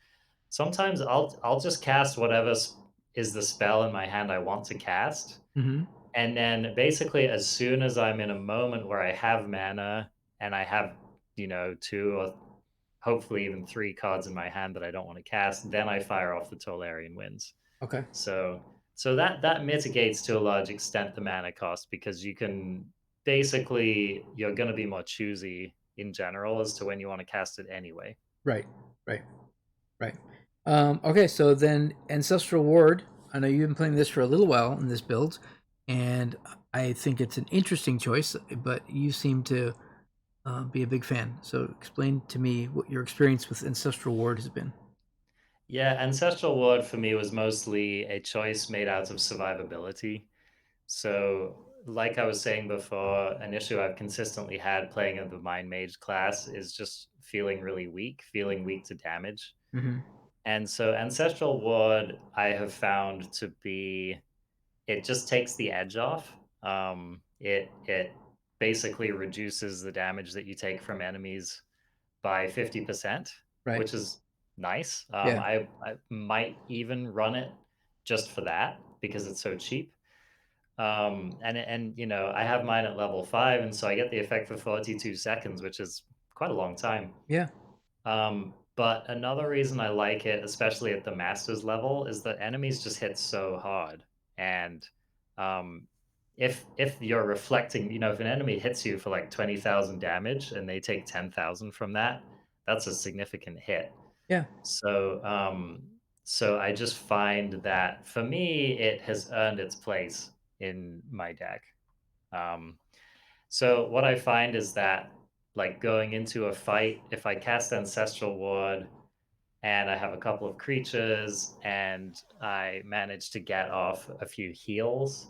Sometimes I'll just cast whatever is the spell in my hand I want to cast, Mm-hmm. and then basically, as soon as I'm in a moment where I have mana and I have, 2 or hopefully even 3 cards in my hand that I don't want to cast, then I fire off the Tolarian Winds. Okay. So that mitigates to a large extent the mana cost, because you can basically, you're going to be more choosy in general as to when you want to cast it anyway. Right. Right. Right. Okay, so then Ancestral Ward. I know you've been playing this for a little while in this build, and I think it's an interesting choice, but you seem to be a big fan. So explain to me what your experience with Ancestral Ward has been. Yeah, Ancestral Ward for me was mostly a choice made out of survivability. So, like I was saying before, an issue I've consistently had playing in the Mind Mage class is just feeling really weak, feeling weak to damage. Mm-hmm. And so, Ancestral Ward, I have found to be, it just takes the edge off. It basically reduces the damage that you take from enemies by 50%, Right. which is nice. Yeah. I might even run it just for that, because it's so cheap. And I have mine at level 5, and so I get the effect for 42 seconds, which is quite a long time. Yeah. But another reason I like it, especially at the masters level, is that enemies just hit so hard. And um, if you're reflecting, if an enemy hits you for like 20,000 damage and they take 10,000 from that, that's a significant hit. Yeah. So so I just find that for me, it has earned its place in my deck. Um, so what I find is that, like, going into a fight, if I cast Ancestral Ward and I have a couple of creatures and I manage to get off a few heals,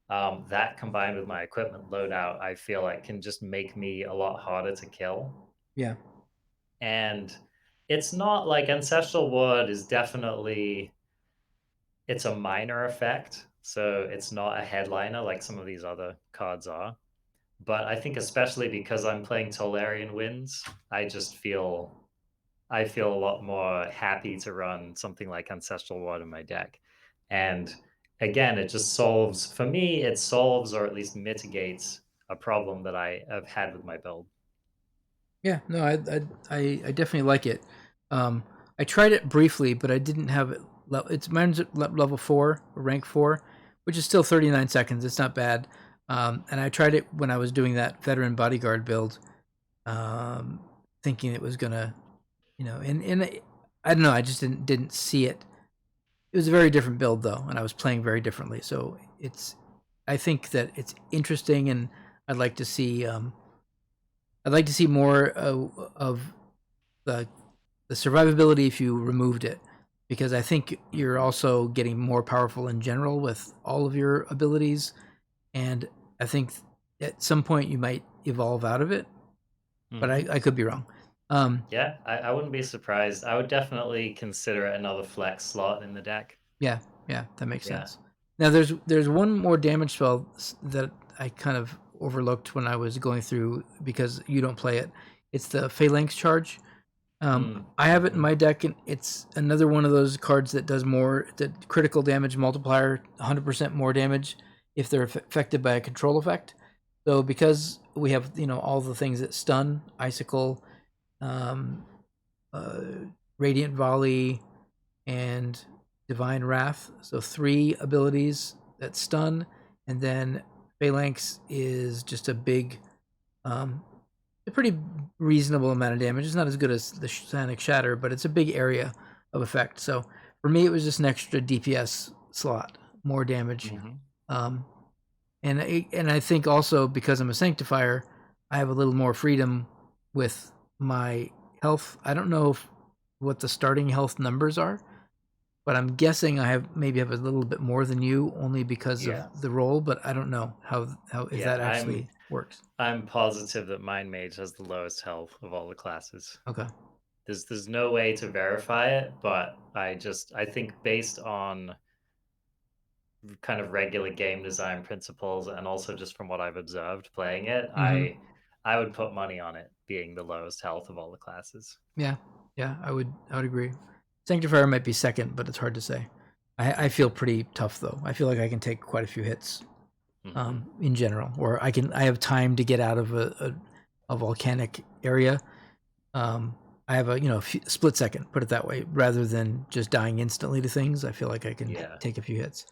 that combined with my equipment loadout, I feel like can just make me a lot harder to kill. Yeah. And it's not like Ancestral Ward is definitely, it's a minor effect. So it's not a headliner like some of these other cards are. But I think, especially because I'm playing Tolarian Winds, I feel a lot more happy to run something like Ancestral Ward in my deck. And again, it just solves, for me, it solves or at least mitigates a problem that I have had with my build. Yeah. No, I definitely like it. Um, I tried it briefly, but I didn't have it. It's mine's at level 4, or rank 4, which is still 39 seconds. It's not bad. And I tried it when I was doing that veteran bodyguard build, um, thinking it was gonna, and I don't know, I just didn't see it. It was a very different build though, and I was playing very differently. So I think that it's interesting, and I'd like to see, I'd like to see more of the the survivability if you removed it, because I think you're also getting more powerful in general with all of your abilities, and I think at some point you might evolve out of it, but Hmm. I could be wrong. Um, Yeah, I wouldn't be surprised. I would definitely consider it another flex slot in the deck. yeah, yeah, that makes Yeah. sense. Now there's one more damage spell that I kind of overlooked when I was going through because you don't play it. It's the Phalanx Charge. I have it in Mm-hmm. my deck, and it's another one of those cards that does more, the critical damage multiplier, 100% more damage if they're affected by a control effect. So because we have all the things that stun, icicle, um, uh, radiant volley, and divine wrath. So three abilities that stun, and then phalanx is just um, a pretty reasonable amount of damage. It's not as good as the Sonic Shatter, but it's a big area of effect. So for me, it was just an extra DPS slot, more damage. Mm-hmm. Um, and I think also because I'm a sanctifier, I have a little more freedom with my health. I don't know what the starting health numbers are, but I'm guessing I have a little bit more than you only because of Yeah. the role. But I don't know how if Yeah, that actually works. I'm positive that Mind Mage has the lowest health of all the classes. Okay. There's no way to verify it, but I think based on kind of regular game design principles and also just from what I've observed playing it, Mm-hmm. I would put money on it being the lowest health of all the classes. Yeah, yeah, I would agree. Sanctifier might be second, but it's hard to say. I feel pretty tough though. I feel like I can take quite a few hits, Hmm. in general, or I have time to get out of a volcanic area. Um, I have a split second, put it that way, rather than just dying instantly to things. I feel like I can Yeah. take a few hits.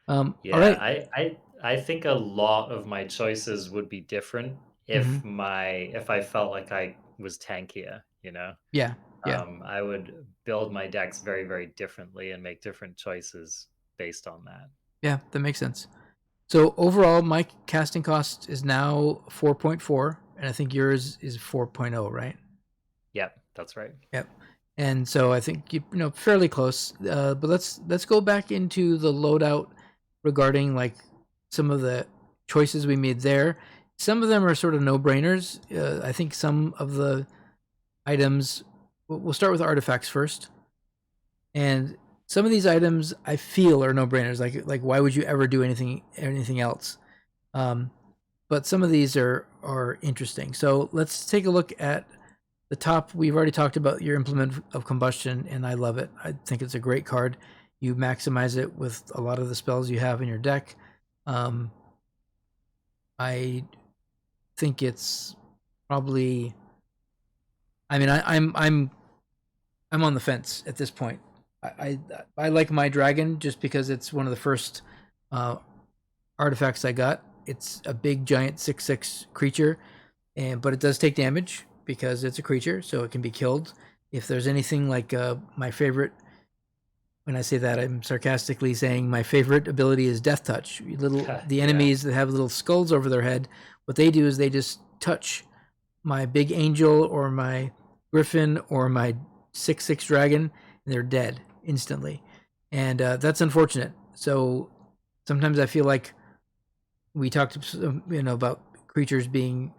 All Yeah, right. I think a lot of my choices would be different Mm-hmm. if I felt like I was tankier, you know. Yeah, yeah, I would build my decks very, very differently and make different choices based on that. yeah. That makes sense. So overall, my casting cost is now 4.4, and I think yours is 4.0, right? Yep, that's right. Yep. And so I think fairly close. But let's go back into the loadout regarding like some of the choices we made there. Some of them are sort of no brainers. I think some of the items. We'll start with artifacts first, and some of these items I feel are no brainers. Like why would you ever do anything else? Um, but some of these are interesting. So let's take a look at the top. We've already talked about your implement of combustion, and I love it. I think it's a great card. You maximize it with a lot of the spells you have in your deck. Um, I think it's probably. I mean, I'm on the fence at this point. I like my dragon just because it's one of the first uh, artifacts I got. It's a big giant 6/6 creature, but it does take damage because it's a creature, so it can be killed. If there's anything like my favorite, when I say that, I'm sarcastically saying my favorite ability is Death Touch. The Yeah. enemies that have little skulls over their head, what they do is they just touch my big angel or my griffin or my 6/6 dragon, and they're dead instantly, and that's unfortunate. So sometimes I feel like we talked, about creatures being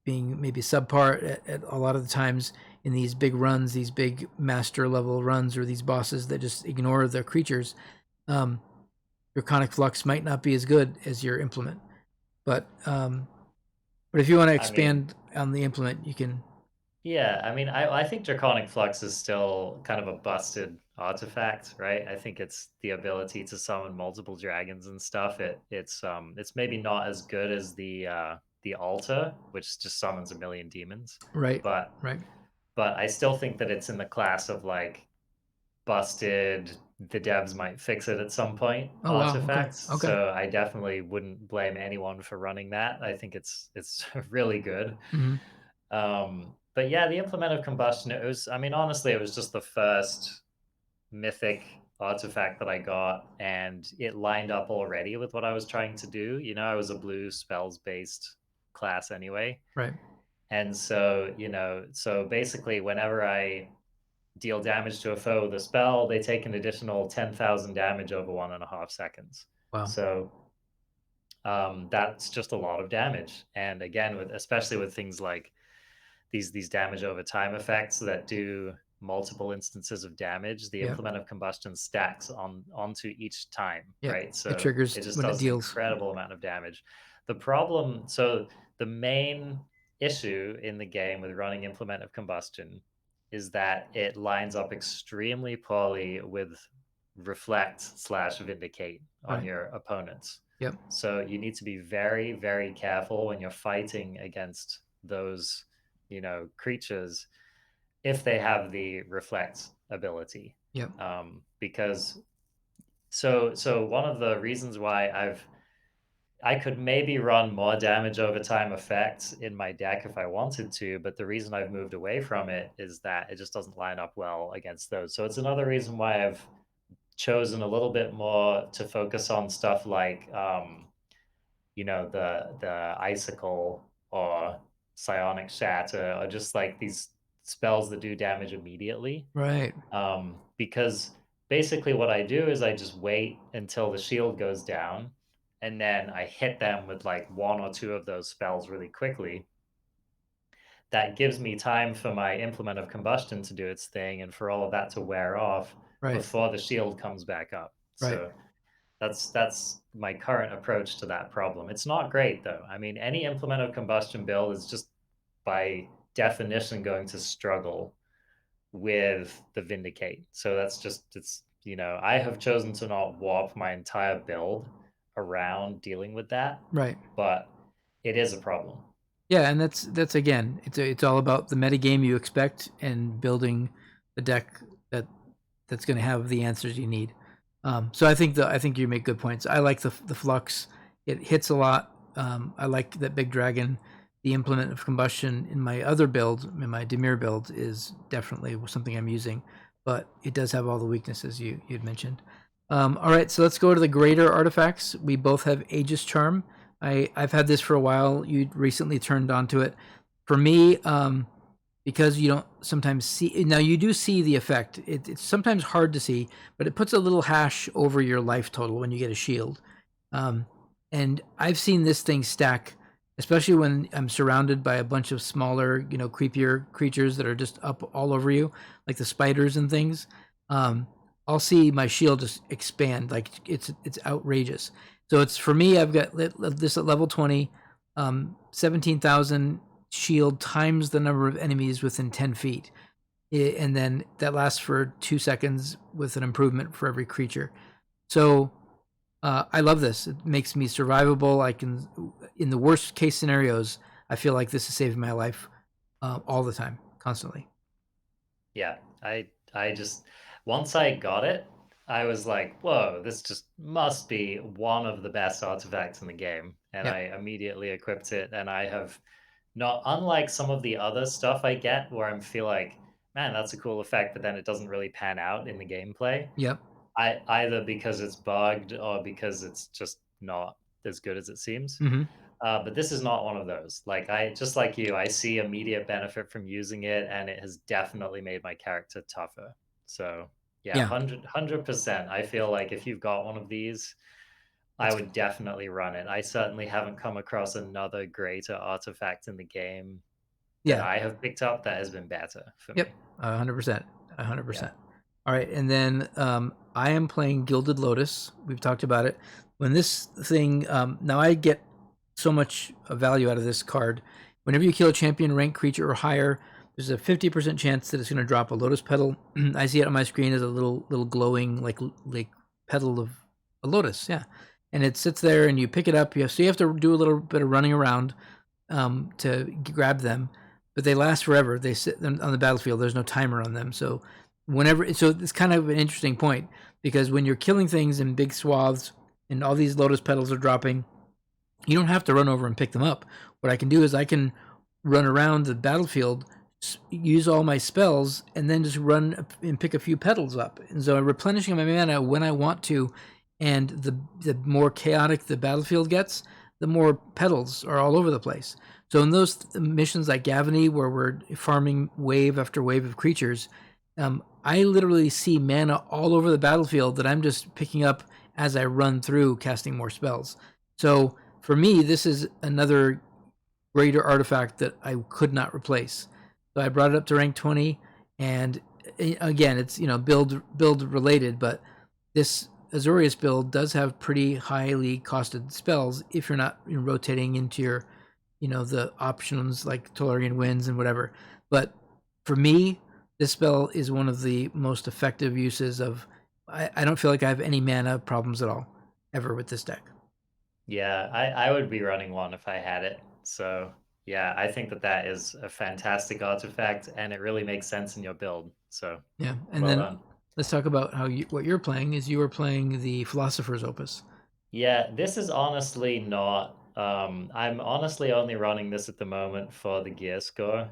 maybe subpar at a lot of the times in these big runs, these big master level runs, or these bosses that just ignore the creatures. Um, Draconic Flux might not be as good as your implement, but but if you want to I mean, expand on the implement, you can. yeah, I mean, I think Draconic Flux is still kind of a busted artifact, right? I think it's the ability to summon multiple dragons and stuff. It's maybe not as good as the altar, which just summons a million demons, Right, but right. but I still think that it's in the class of like busted the devs might fix it at some point, Oh wow. Okay. artifacts. Okay. So I definitely wouldn't blame anyone for running that. I think it's really good. Hmm. But yeah, the implement of combustion, it was, I mean, honestly, it was just the first mythic artifact that I got, and it lined up already with what I was trying to do. You know, I was a blue spells based class anyway. Right. And so, so basically, whenever I deal damage to a foe with a spell, they take an additional 10,000 damage over 1.5 seconds. Wow. So that's just a lot of damage. And again, especially with things like these damage over time effects that do multiple instances of damage, the Yep. implement of combustion stacks onto each time, Yep. right? It So triggers it just when it does an deals. incredible amount of damage. So the main issue in the game with running implement of combustion is that it lines up extremely poorly with reflect/vindicate on Right. your opponents. Yep. So you need to be very, very careful when you're fighting against those, creatures if they have the reflect ability. Yep. Because so one of the reasons why I could maybe run more damage over time effects in my deck if I wanted to, but the reason I've moved away from it is that it just doesn't line up well against those. So it's another reason why I've chosen a little bit more to focus on stuff like the icicle or psionic shatter, or just like these spells that do damage immediately. Right. Because basically what I do is I just wait until the shield goes down, and then I hit them with like one or two of those spells really quickly. That gives me time for my implement of combustion to do its thing and for all of that to wear off Right. before the shield comes back up. Right. So that's my current approach to that problem. It's not great though. I mean, any implement of combustion build is just by definition going to struggle with the vindicate. So that's just I have chosen to not warp my entire build around dealing with that, Right. but it is a problem. Yeah, and that's again, it's all about the metagame you expect and building the deck that's going to have the answers you need. So I think you make good points. I like the flux; it hits a lot. I like that big dragon. The implement of combustion in my other build, in my Demir build, is definitely something I'm using, but it does have all the weaknesses you'd mentioned. All right, so let's go to the greater artifacts. We both have Aegis Charm. I've had this for a while. You recently turned onto it. For me, because you don't sometimes see, now you do see the effect. It's sometimes hard to see, but it puts a little hash over your life total when you get a shield. And I've seen this thing stack, especially when I'm surrounded by a bunch of smaller, creepier creatures that are just up all over you, like the spiders and things. I'll see my shield just expand, like it's outrageous. So it's, for me, I've got this at level 20, 17,000 shield times the number of enemies within 10 feet. And then that lasts for 2 seconds with an improvement for every creature. So I love this. It makes me survivable. I can, in the worst case scenarios, I feel like this is saving my life all the time, constantly. Yeah, I just once I got it, I was like, whoa, this just must be one of the best artifacts in the game. And Yep. I immediately equipped it, and I have not, unlike some of the other stuff I get where I feel like, man, that's a cool effect, but then it doesn't really pan out in the gameplay. Yep. I either because it's bugged or because it's just not as good as it seems. Mm-hmm. But this is not one of those. Like, I just like you, I see immediate benefit from using it, and it has definitely made my character tougher. So yeah, Yeah. 100%. I feel like if you've got one of these, I It's, would definitely run it. I certainly haven't come across another greater artifact in the game that yeah. I have picked up that has been better for Yep. me. 100%. Yeah. 100%. All right, and then I am playing Gilded Lotus. We've talked about it. When this thing, now I get so much value out of this card. Whenever you kill a champion rank creature or higher, there's a 50% chance that it's going to drop a lotus petal. I see it on my screen as a little glowing like petal of a lotus. Yeah, and it sits there, and you pick it up. So you have to do a little bit of running around to grab them, but they last forever. They sit on the battlefield. There's no timer on them, so it's kind of an interesting point, because when you're killing things in big swaths and all these lotus petals are dropping, you don't have to run over and pick them up. What I can do is I can run around the battlefield, use all my spells, and then just run and pick a few petals up. And so I'm replenishing my mana when I want to, and the more chaotic the battlefield gets, the more petals are all over the place. So in those missions like Gavany, where we're farming wave after wave of creatures, I literally see mana all over the battlefield that I'm just picking up as I run through casting more spells. So for me, this is another greater artifact that I could not replace. So I brought it up to rank 20, and again, it's build related, but this Azorious build does have pretty highly costed spells if you're not rotating into your the options like Tolarian Winds and whatever. But for me, this spell is one of the most effective uses of. I don't feel like I have any mana problems at all ever with this deck. Yeah, I would be running one if I had it. So yeah, I think that is a fantastic artifact, and it really makes sense in your build. So Yeah, and well then done. let's talk about what you're playing. Is you were playing the Philosopher's Opus. Yeah, this is honestly not. I'm honestly only running this at the moment for the gear score.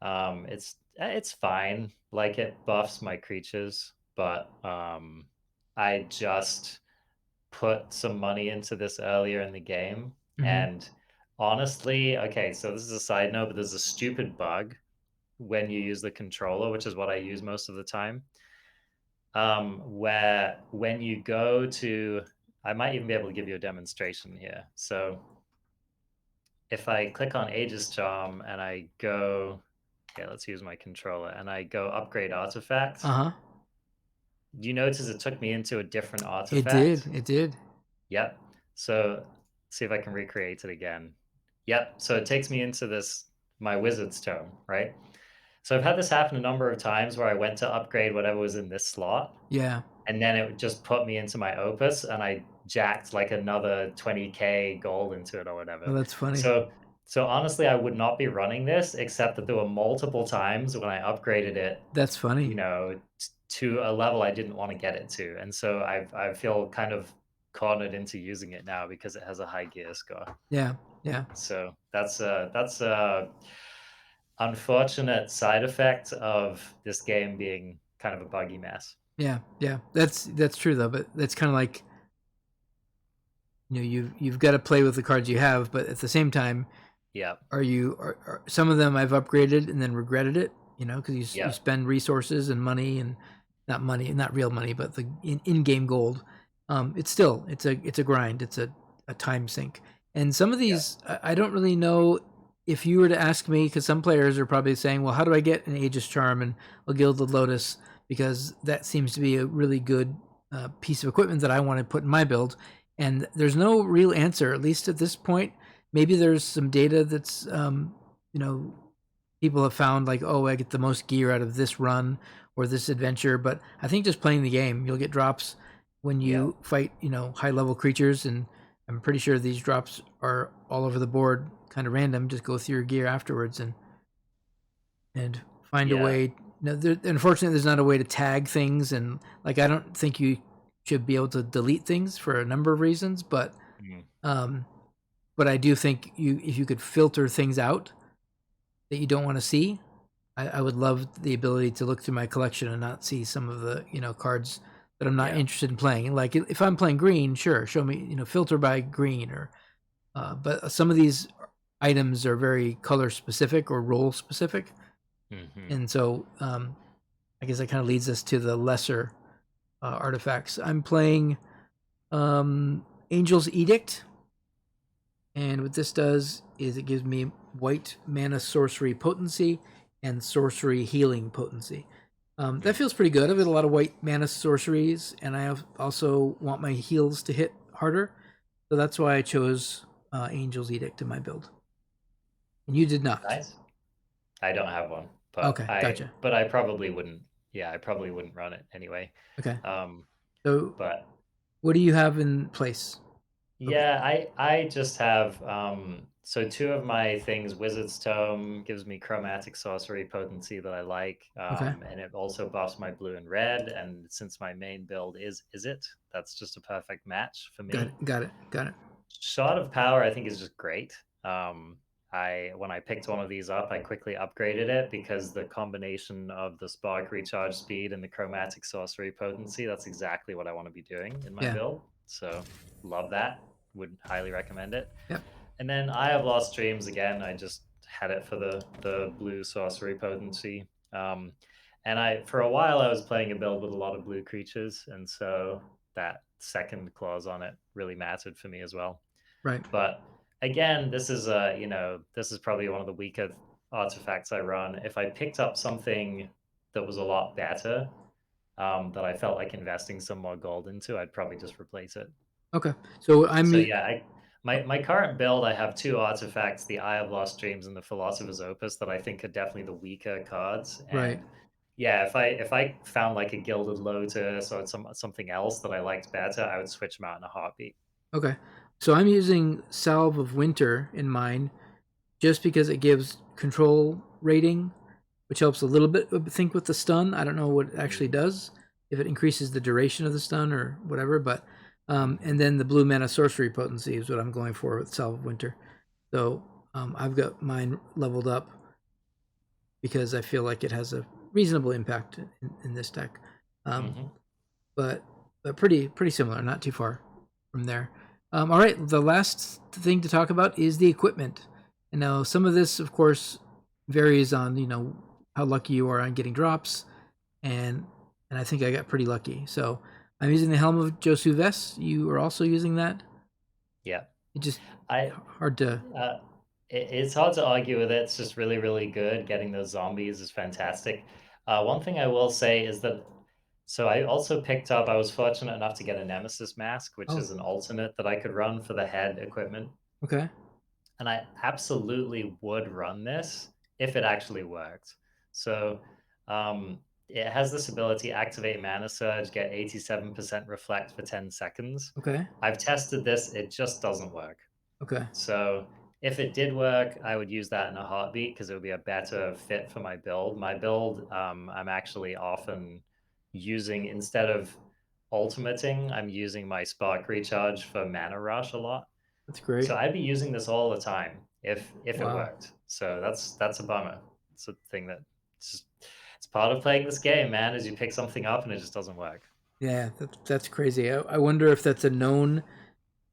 It's fine. Like it buffs my creatures, but I just put some money into this earlier in the game, Mm-hmm. and honestly, okay, so this is a side note, but there's a stupid bug when you use the controller, which is what I use most of the time. Where when you go to, I might even be able to give you a demonstration here. So if I click on Aegis Charm and I go, okay, let's use my controller, and I go upgrade artifact, Uh huh. you notice it took me into a different It did. artifact? It did. Yep. So see if I can recreate it again. Yep. So it takes me into my wizard's tome, right? So I've had this happen a number of times where I went to upgrade whatever was in this slot, Yeah. and then it would just put me into my opus, and I jacked like another 20k gold into it or Oh, whatever. that's funny. So honestly, I would not be running this, except that there were multiple times when I upgraded it, That's funny. to a level I didn't want to get it to. And so I feel kind of cornered into using it now because it has a high gear score. Yeah. Yeah. So that's a unfortunate side effect of this game being kind of a buggy mess. Yeah. Yeah. That's true though. But that's kind of like you've got to play with the cards you have, but at the same time, Yeah. are some of them I've upgraded and then regretted it, because you Yeah. spend resources and money and not real money, but the in-game gold. It's a grind. It's a time sink. And some of Yeah. these I don't really know if you were to ask me, because some players are probably saying, well, how do I get an Aegis Charm and a Gilded Lotus? Because that seems to be a really good piece of equipment that I want to put in my build. And there's no real answer, at least at this point. Maybe there's some data that's people have found like, oh, I get the most gear out of this run or this adventure. But I think just playing the game, you'll get drops when Yeah. you fight high level creatures, and I'm pretty sure these drops are all over the board, kind of random. Just go through your gear afterwards and find a Yeah. way. Unfortunately, there's not a way to tag things, and like I don't think you should be able to delete things for a number of reasons, but Mm. um, but I do think if you could filter things out that you don't want to see, I would love the ability to look through my collection and not see some of the cards that I'm not Yeah. interested in playing. Like if I'm playing green, sure, show me filter by green or but some of these items are very color specific or role specific, Hmm. and so I guess that kind of leads us to the lesser artifacts. I'm playing Angel's Edict. And what this does is it gives me white mana sorcery potency and sorcery healing potency. That feels pretty good. I've got a lot of white mana sorceries, and I also want my heals to hit harder. So that's why I chose Angel's Edict in my build. And you did not. Nice. I don't have one, Okay, gotcha. but I probably wouldn't. Yeah, I probably wouldn't run it anyway. Okay. Um, So but what do you have in place? Okay. yeah, I just have So two of my things, Wizard's Tome gives me chromatic sorcery potency that I like, Okay. and it also buffs my blue and red. And since my main build is it, that's just a perfect match for Got me. it. Got it. Got it. Shot of Power, I think, is just great. I when I picked one of these up, I quickly upgraded it because the combination of the spark recharge speed and the chromatic sorcery potency, that's exactly what I want to be doing in my Yeah. build. So love that. Would highly recommend it. Yep. And then I have lost dreams again. I just had it for the blue sorcery potency. And I for a while I was playing a build with a lot of blue creatures, and so that second clause on it really mattered for me as well. Right. But again, this is this is probably one of the weaker artifacts I run. If I picked up something that was a lot better, that I felt like investing some more gold into, I'd probably just replace it. Okay. So So yeah, my current build, I have two artifacts, the Eye of Lost Dreams and the Philosopher's Opus, that I think are definitely the weaker cards. right. And yeah, if I found like a Gilded Lotus or something else that I liked better, I would switch them out in a heartbeat. Okay. So I'm using Salve of Winter in mine just because it gives control rating, which helps a little bit. I think with the stun, I don't know what it actually Mhm, does, if it increases the duration of the stun or whatever. But mhm. and then the blue mana sorcery potency is what I'm going for with Salve of Winter. So I've got mine leveled up because I feel like it has a reasonable impact in this deck. Um, Mhm. but pretty similar, not too far from there. All right, the last thing to talk about is the equipment. And now some of this, of course, varies on how lucky you are on getting drops, and I think I got pretty lucky. So I'm using the Helm of Josu Vess. You are also using that. Yeah. It just I hard to. uh, it's hard to argue with it. It's just really, really good. Getting those zombies is fantastic. One thing I will say is that so I also picked up. I was fortunate enough to get a Nemesis mask, which Oh, is an alternate that I could run for the head equipment, okay, and I absolutely would run this if it actually worked. So it has this ability: activate mana surge, get 87% reflect for 10 seconds. okay, I've tested this; it just doesn't work. okay. So if it did work, I would use that in a heartbeat because it would be a better fit for my build. My build, I'm actually often using instead of ultimating, I'm using my spark recharge for mana rush a lot. That's great. So I'd be using this all the time if it Wow. worked. So that's a bummer. It's a thing that it's just, it's part of playing this game, man. Is you pick something up and it just doesn't work. Yeah, that's crazy. I wonder if that's a known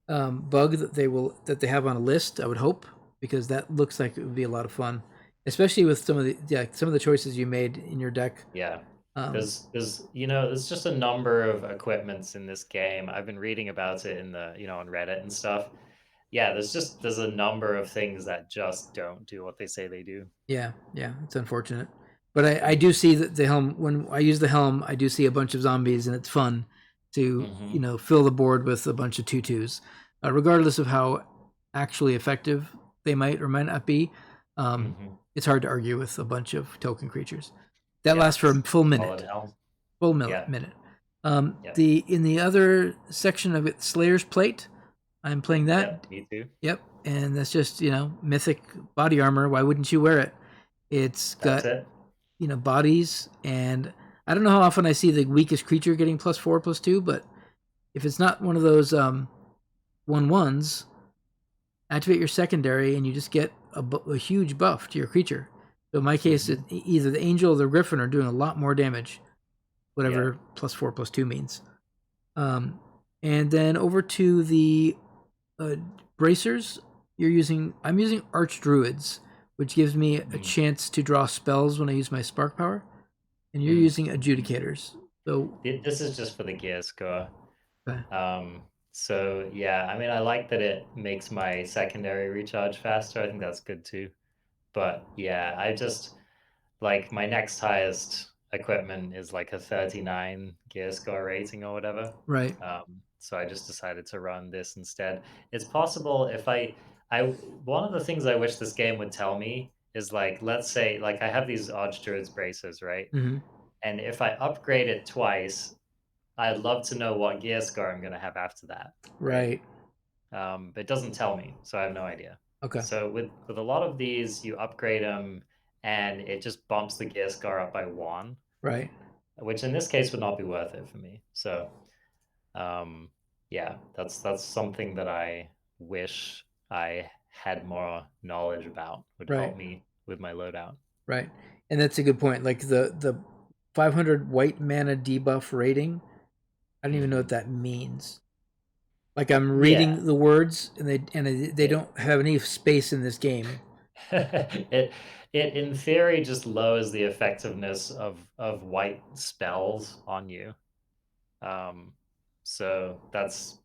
bug that they have on a list. I would hope because that looks like it would be a lot of fun, especially with some of the choices you made in your deck. Yeah. Um, There's just a number of equipments in this game. I've been reading about it in on Reddit and stuff. Yeah, there's a number of things that just don't do what they say they do. yeah, yeah, it's unfortunate, but I do see that the helm when I use the helm, I do see a bunch of zombies, and it's fun to Hmm. fill the board with a bunch of tutus, regardless of how actually effective they might or might not be. Um, Hmm. it's hard to argue with a bunch of token creatures that Yeah, lasts for a full solid minute. helm. Full Yeah, minute. yeah, The in the other section of it, Slayer's Plate. I'm playing yeah. that. Me too. Yep, and that's just mythic body armor. Why wouldn't you wear it? It's That's got it. bodies, and I don't know how often I see the weakest creature getting +4/+2, but if it's not one of those 1/1s, activate your secondary, and you just get a huge buff to your creature. So in my case, Hmm. either the angel or the griffin are doing a lot more damage, Yeah. whatever +4/+2 means. Um, and then over to the uh, bracers, I'm using Arch Druids, which gives me a Mm. chance to draw spells when I use my Spark Power, and you're Mm. using Adjudicators. So, This is just for the gear score. uh, So yeah, I mean, I like that it makes my secondary recharge faster. I think that's good too. But yeah, I just like my next highest equipment is like a 39 gear score rating or whatever. right. So I just decided to run this instead. It's possible if one of the things I wish this game would tell me is like, let's say, like I have these Archdruid's braces, right? Hmm. And if I upgrade it twice, I'd love to know what gear score I'm going to have after that, right? Right. But it doesn't tell me, so I have no idea. Okay. So with a lot of these, you upgrade them, and it just bumps the gear score up by 1, Right. which in this case would not be worth it for me. So um, yeah, that's something that I wish I had more knowledge about. Would Right. help me with my loadout. Right. And that's a good point. Like the 500 white mana debuff rating, I don't even know what Hmm. that means. Like I'm Yeah, reading the words and they it don't have any space in this game. it it in theory just lowers the effectiveness of white spells on you. Um, so that's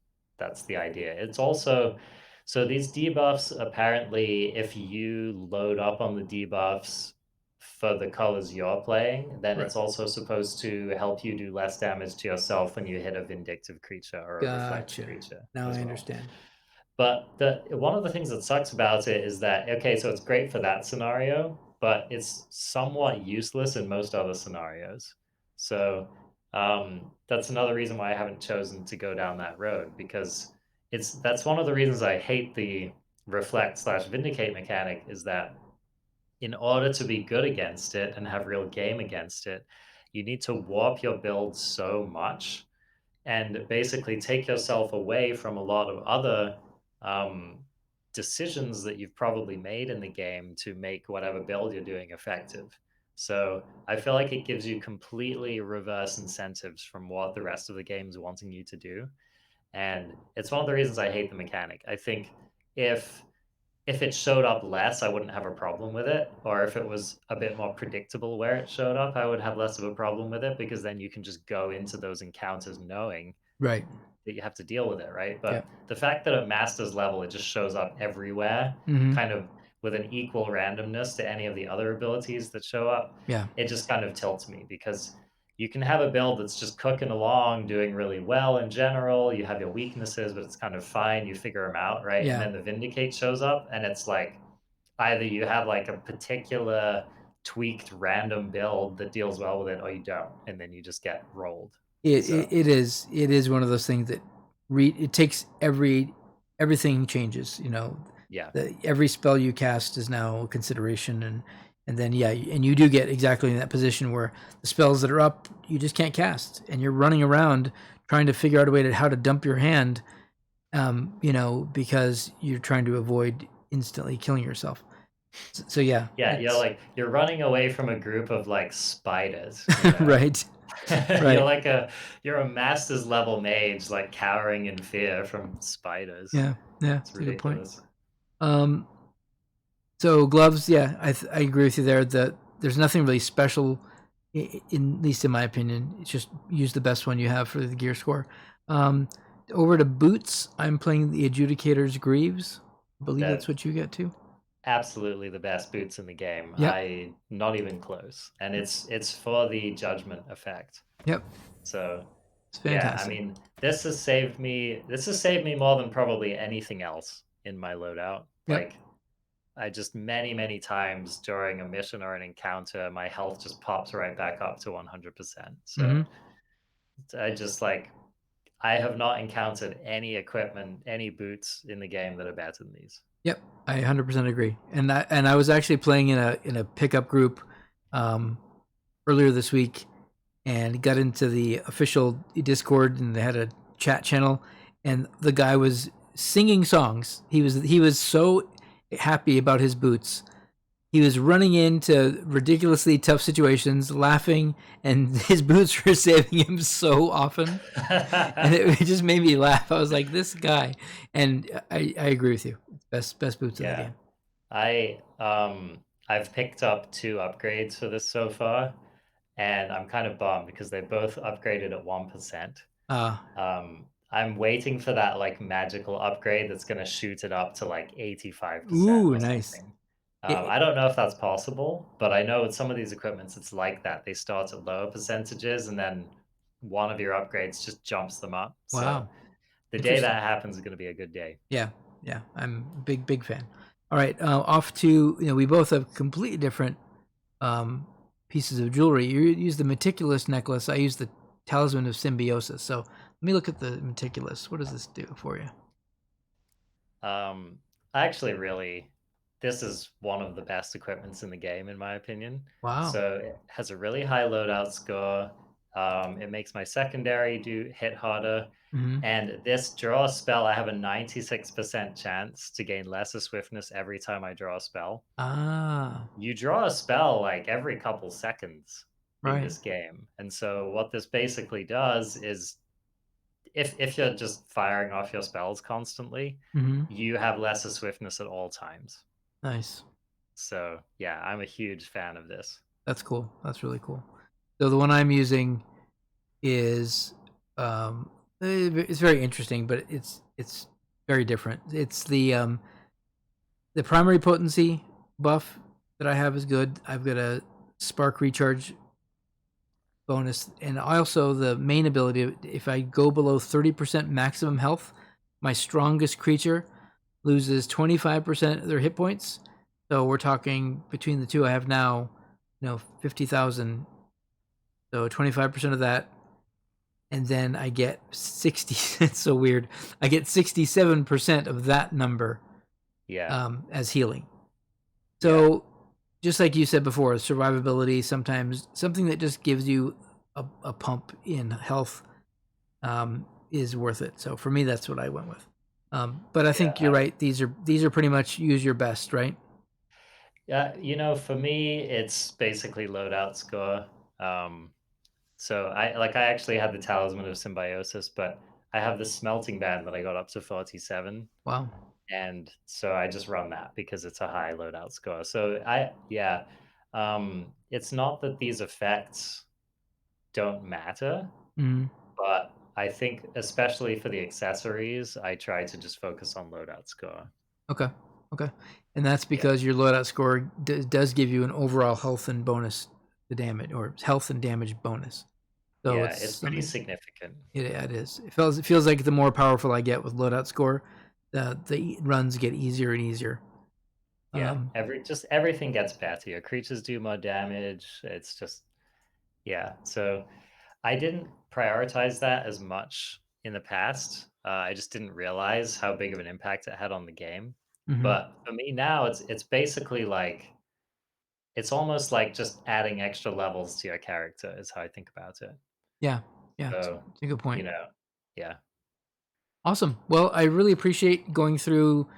the idea. It's also so these debuffs apparently, if you load up on the debuffs for the colors you're playing, then Right. it's also supposed to help you do less damage to yourself when you hit a vindictive creature or a reflect Gotcha. creature Now as I well. understand. But the one of the things that sucks about it is that okay, so it's great for that scenario, but it's somewhat useless in most other scenarios. So that's another reason why I haven't chosen to go down that road because that's one of the reasons I hate the reflect slash vindicate mechanic is that in order to be good against it and have real game against it, you need to warp your build so much and basically take yourself away from a lot of other um, decisions that you've probably made in the game to make whatever build you're doing effective. So I feel like it gives you completely reverse incentives from what the rest of the game is wanting you to do. And it's one of the reasons I hate the mechanic. I think if if it showed up less, I wouldn't have a problem with it. Or if it was a bit more predictable where it showed up, I would have less of a problem with it because then you can just go into those encounters knowing Right. that you have to deal with it, right? Yeah. But the fact that at master's level it just shows up everywhere, Mm-hmm. kind of with an equal randomness to any of the other abilities that show up, Yeah. it just kind of tilts me because you can have a build that's just cooking along, doing really well in general. You have your weaknesses, but it's kind of fine. You figure them out, right? And Yeah. then the Vindicate shows up, and it's like either you have like a particular tweaked random build that deals well with it, or you don't, and then you just get rolled. So It is one of those things that it takes everything changes, you know. yeah. Every spell you cast is now a consideration, and then yeah, and you do get exactly in that position where the spells that are up you just can't cast, and you're running around trying to figure out a way to how to dump your hand, you know, because you're trying to avoid instantly killing yourself. So yeah, Yeah, it's you're running away from a group of like spiders, you know. right, You're right, like you're a master's level mage, like cowering in fear from spiders. yeah, yeah, It's it's a good point. ridiculous. Um, So gloves, yeah, I agree with you there. That there's nothing really special, in at least in my opinion. It's just use the best one you have for the gear score. Um, Over to boots, I'm playing the Adjudicator's Greaves. I believe that's They're what you get to. absolutely the best boots in the game. Yep, I not even close. And it's for the judgment effect. yep, So it's yeah, I fantastic. mean, this has saved me more than probably anything else in my loadout. Yep. Like I just many times during a mission or an encounter, my health just pops right back up to 100%. So Mm-hmm. I just like I have not encountered any equipment, any boots in the game that are better than these. Yep, I 100% agree. And I was actually playing in a pickup group um, earlier this week, and got into the official Discord, and they had a chat channel, and the guy was singing songs. He was so happy about his boots. He was running into ridiculously tough situations, laughing, and his boots were saving him so often. And it just made me laugh. I was like, this guy. And I agree with you. Best boots in the Yeah. game. I've picked up 2 upgrades for this so far, and I'm kind of bummed because they both upgraded at 1%. Uh I'm waiting for that like magical upgrade that's going to shoot it up to like 85% Ooh, or nice. something. It, I don't know if that's possible, but I know with some of these equipments it's like that. They start at lower percentages and then one of your upgrades just jumps them up. So wow. the day Interesting. that happens is going to be a good day. Yeah, yeah, I'm a big fan. All right, off to we both have completely different um, pieces of jewelry. You use the meticulous necklace. I use the talisman of symbiosis. So let me look at the meticulous. What does this do for you? Um, I actually really this is one of the best equipments in the game, in my opinion. Wow. So it has a really high loadout score. It makes my secondary do hit harder. Mhm. And this draw spell, I have a 96% chance to gain lesser swiftness every time I draw a spell. Ah, You draw a spell like every couple seconds in right. this game. And so what this basically does is if you're just firing off your spells constantly, Mhm. you have lesser swiftness at all times. Nice. So yeah, I'm a huge fan of this. That's cool. That's really cool. So the one I'm using is um it's very interesting, but it's very different. It's the primary potency buff that I have is good. I've got a spark recharge bonus, and also the main ability. If I go below 30% maximum health, my strongest creature loses 25% of their hit points. So we're talking between the two I have now, 50,000. So 25% of that, and then I get 60. It's so weird. I get 67% of that number Yeah, as healing. yeah, So, just like you said before, survivability, sometimes something that just gives you a pump in health is worth it. So for me, that's what I went with. But I yeah. think you're right. These are pretty much use your best, right? Yeah, for me, it's basically loadout score. Um, so I actually had the Talisman of Symbiosis, but I have the Smelting Band that I got up to 47, Wow. and so I just run that because it's a high loadout score. So yeah, it's not that these effects don't matter, Mm, but I think especially for the accessories, I try to just focus on loadout score. okay. Okay. And that's Yeah. because your loadout score does give you an overall health and bonus to damage, or health and damage bonus. So Yeah, it's it's pretty something. significant. It is. It feels like the more powerful I get with loadout score, the runs get easier and easier. Yeah, Um, everything gets better. Your creatures do more damage. It's just yeah. So I didn't prioritize that as much in the past. I just didn't realize how big of an impact it had on the game. mhm. But for me now, it's basically like it's almost like just adding extra levels to your character is how I think about it. Yeah, yeah, So, it's a good you point. know, yeah. Awesome. Well, I really appreciate going through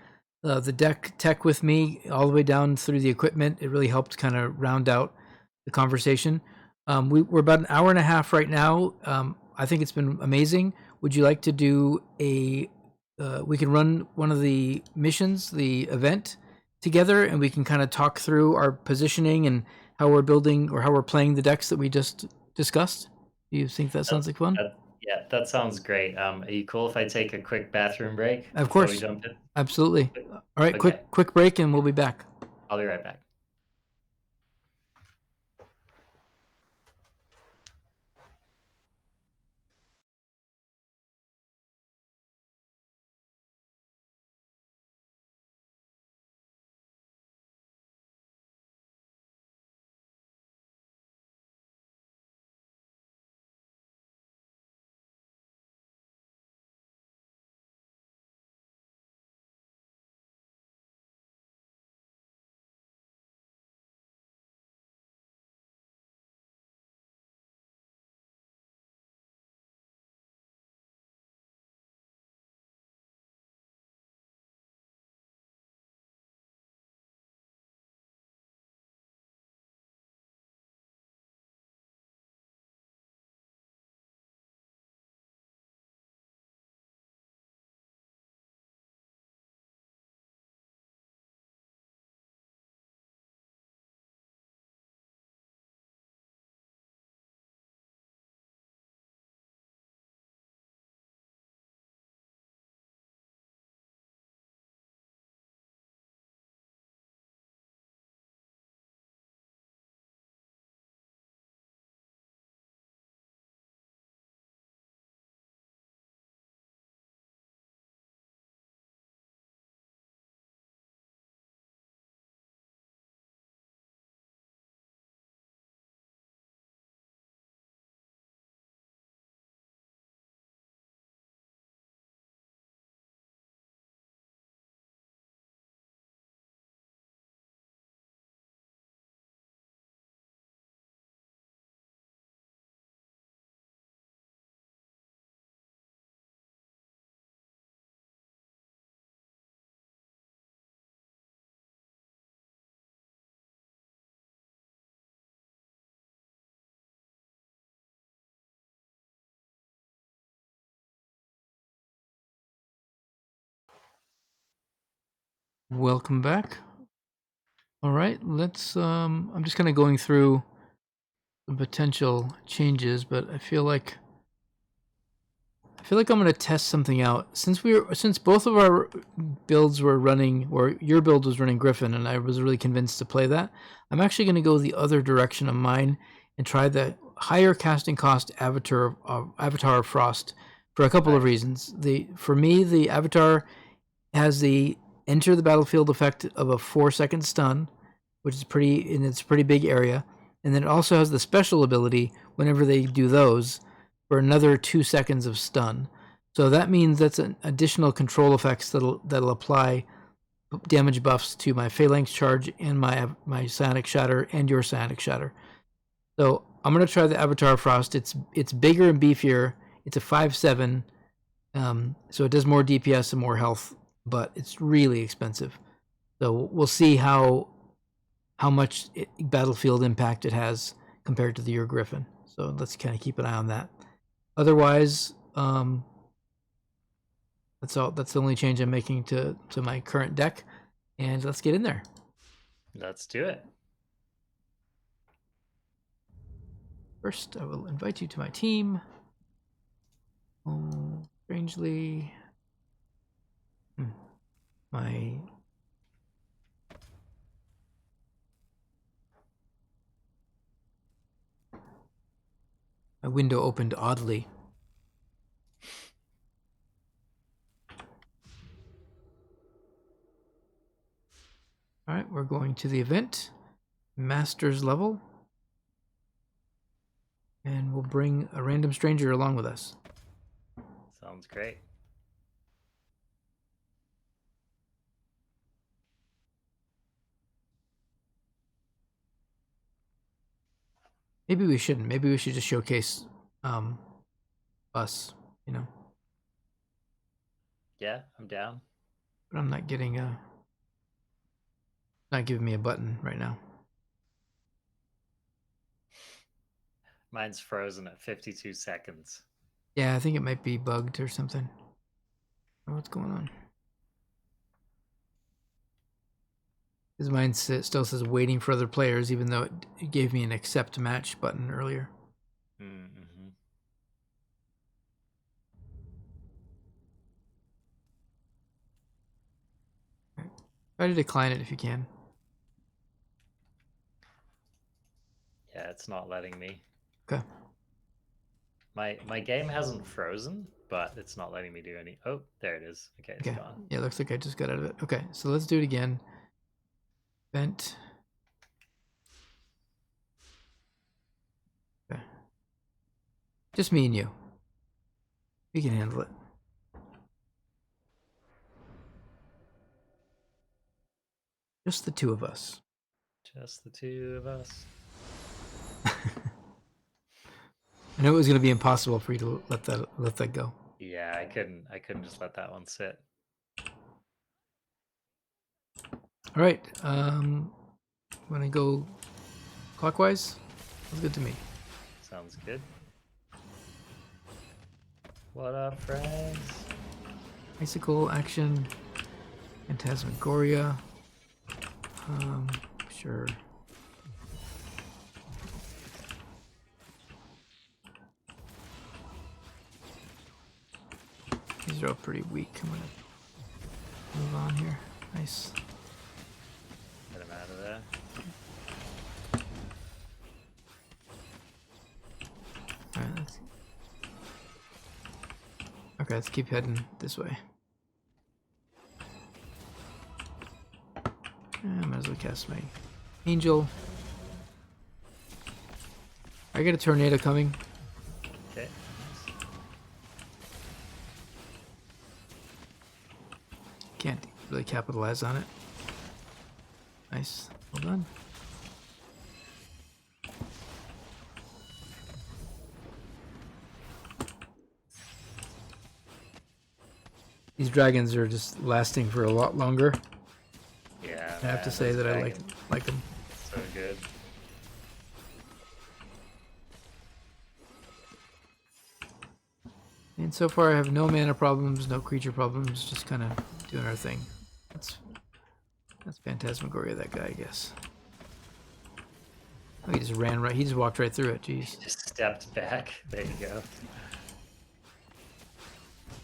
the deck tech with me all the way down through the equipment. It really helped kind of round out the conversation. We're about an hour and a half right now. I think it's been amazing. Would you like to do a? We can run one of the missions, the event, together, and we can kind of talk through our positioning and how we're building or how we're playing the decks that we just discussed. Do you think that sounds That's like fun? yeah, that sounds great. Are you cool if I take a quick bathroom break Of before we course. jump in? Absolutely. All right, Okay, quick break and we'll be back. I'll be right back. Welcome back. All right, let's I'm just kind of going through the potential changes, but I feel like I'm going to test something out. Since both of our builds were running, or your build was running Griffin, and I was really convinced to play that, I'm actually going to go the other direction of mine and try the higher casting cost Avatar of Frost for a couple of reasons. For me, the Avatar has the enter the battlefield effect of a 4-second stun, which is it's a pretty big area, and then it also has the special ability whenever they do those for another 2 seconds of stun. So that means that's an additional control effects that'll apply damage buffs to my Phalanx Charge and my Psionic Shatter and your Psionic Shatter. So I'm gonna try the Avatar Frost. It's bigger and beefier. It's a 5/7, so it does more DPS and more health, but it's really expensive. So we'll see how much battlefield impact it has compared to the Ur Griffin. So let's kind of keep an eye on that. Otherwise, that's all. That's the only change I'm making to my current deck, and let's get in there. Let's do it. First, I will invite you to my team. Oh, strangely, my window opened oddly. All right, we're going to the event, Masters level, and we'll bring a random stranger along with us. Sounds great. Maybe we shouldn't. Maybe we should just showcase us, you know. Yeah, I'm down. But I'm not getting not giving me a button right now. Mine's frozen at 52 seconds. Yeah, I think it might be bugged or something. Oh, what's going on? Because mine still says waiting for other players, even though it gave me an accept match button earlier. Mm-hmm. Right. Try to decline it if you can. Yeah, it's not letting me. Okay. My game hasn't frozen, but it's not letting me do any. Oh, there it is. Okay, it's gone. Yeah, looks like I just got out of it. Okay, so let's do it again. Vent. Okay. Just me and you. We can handle it. Just the two of us. Just the two of us. I know it was going to be impossible for you to let that go. Yeah, I couldn't just let that one sit. All right. Want to go clockwise? Sounds good to me. Sounds good. What up, friends? Icicle action. Phantasmagoria. Sure. These are all pretty weak. I'm gonna move on here. Nice. Get him out of there. Alright, okay, let's keep heading this way. I might as well cast my angel. I get a tornado coming. Okay. Can't really capitalize on it. Nice. Well done. These dragons are just lasting for a lot longer. Yeah. I have to say that I like them. So good. And so far I have no mana problems, no creature problems, just kind of doing our thing. That's Phantasmagoria, that guy, I guess. Oh, he just ran right. He just walked right through it. Jeez. Just stepped back. There you go.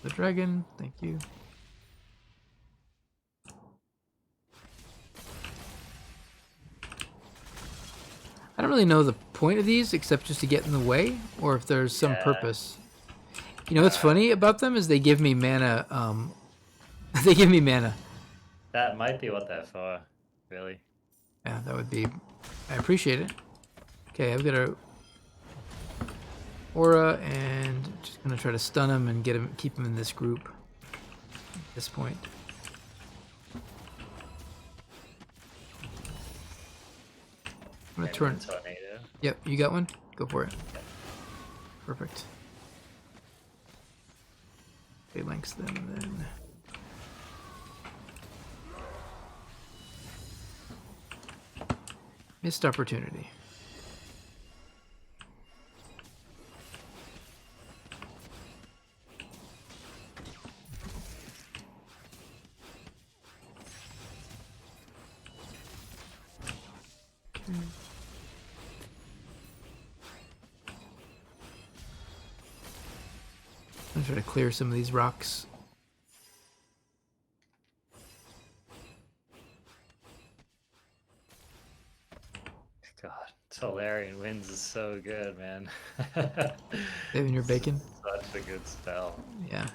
The dragon. Thank you. I don't really know the point of these except just to get in the way, or if there's some purpose. You know what's funny about them is they give me mana. They give me mana. That might be what they're for, really. Yeah, that would be. I appreciate it. Okay, I've got a aura, and just gonna try to stun him and get him, keep him in this group. At this point. I'm gonna turn. Tornado. Yep, you got one. Go for it. Perfect. Phalanx them then. Missed opportunity. Okay. I'm trying to clear some of these rocks. God, Tolarian Winds is so good, man. Saving your bacon? Such a good spell. Yeah.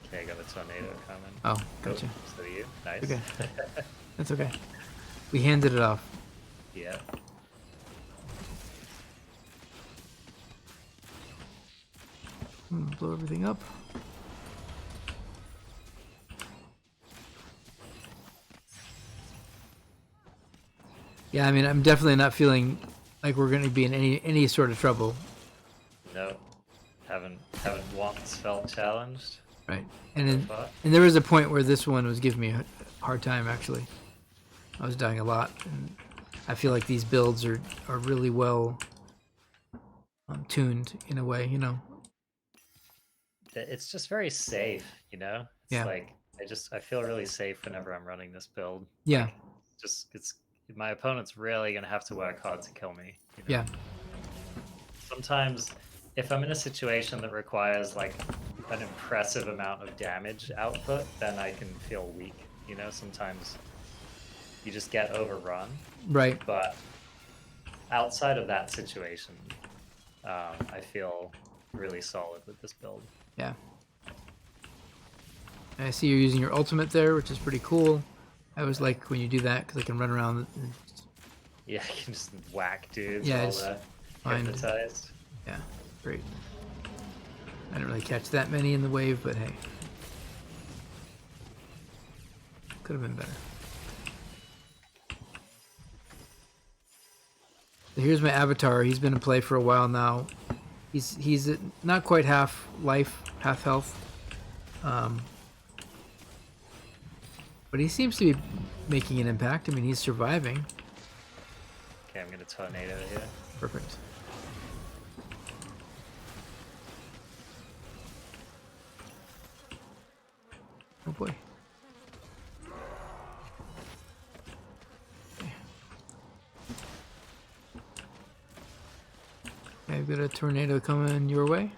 Okay, I got a tornado coming. Oh, gotcha. So you? Nice. Okay. That's okay. We handed it off. Yeah. Blow everything up. Yeah, I mean, I'm definitely not feeling like we're going to be in any sort of trouble. No. Haven't once felt challenged. Right. And there was a point where this one was giving me a hard time, actually. I was dying a lot, and I feel like these builds are really well tuned in a way, you know. It's just very safe, you know? It's Yeah. like I feel really safe whenever I'm running this build. Yeah. Like, it's my opponent's really gonna have to work hard to kill me. You know? Yeah. Sometimes if I'm in a situation that requires like an impressive amount of damage output, then I can feel weak. You know, sometimes you just get overrun. Right. But outside of that situation, I feel really solid with this build. Yeah. I see you're using your ultimate there, which is pretty cool. I always like when you do that because I can run around. And Yeah, I can just whack dudes Yeah, while it's they're fine. hypnotized. Yeah, great. I didn't really catch that many in the wave, but hey. Could have been better. So here's my avatar. He's been in play for a while now. He's at not quite half life, half health. But he seems to be making an impact. I mean, he's surviving. Okay, I'm gonna tornado here. Perfect. Oh boy. Okay. I've got a tornado coming your way.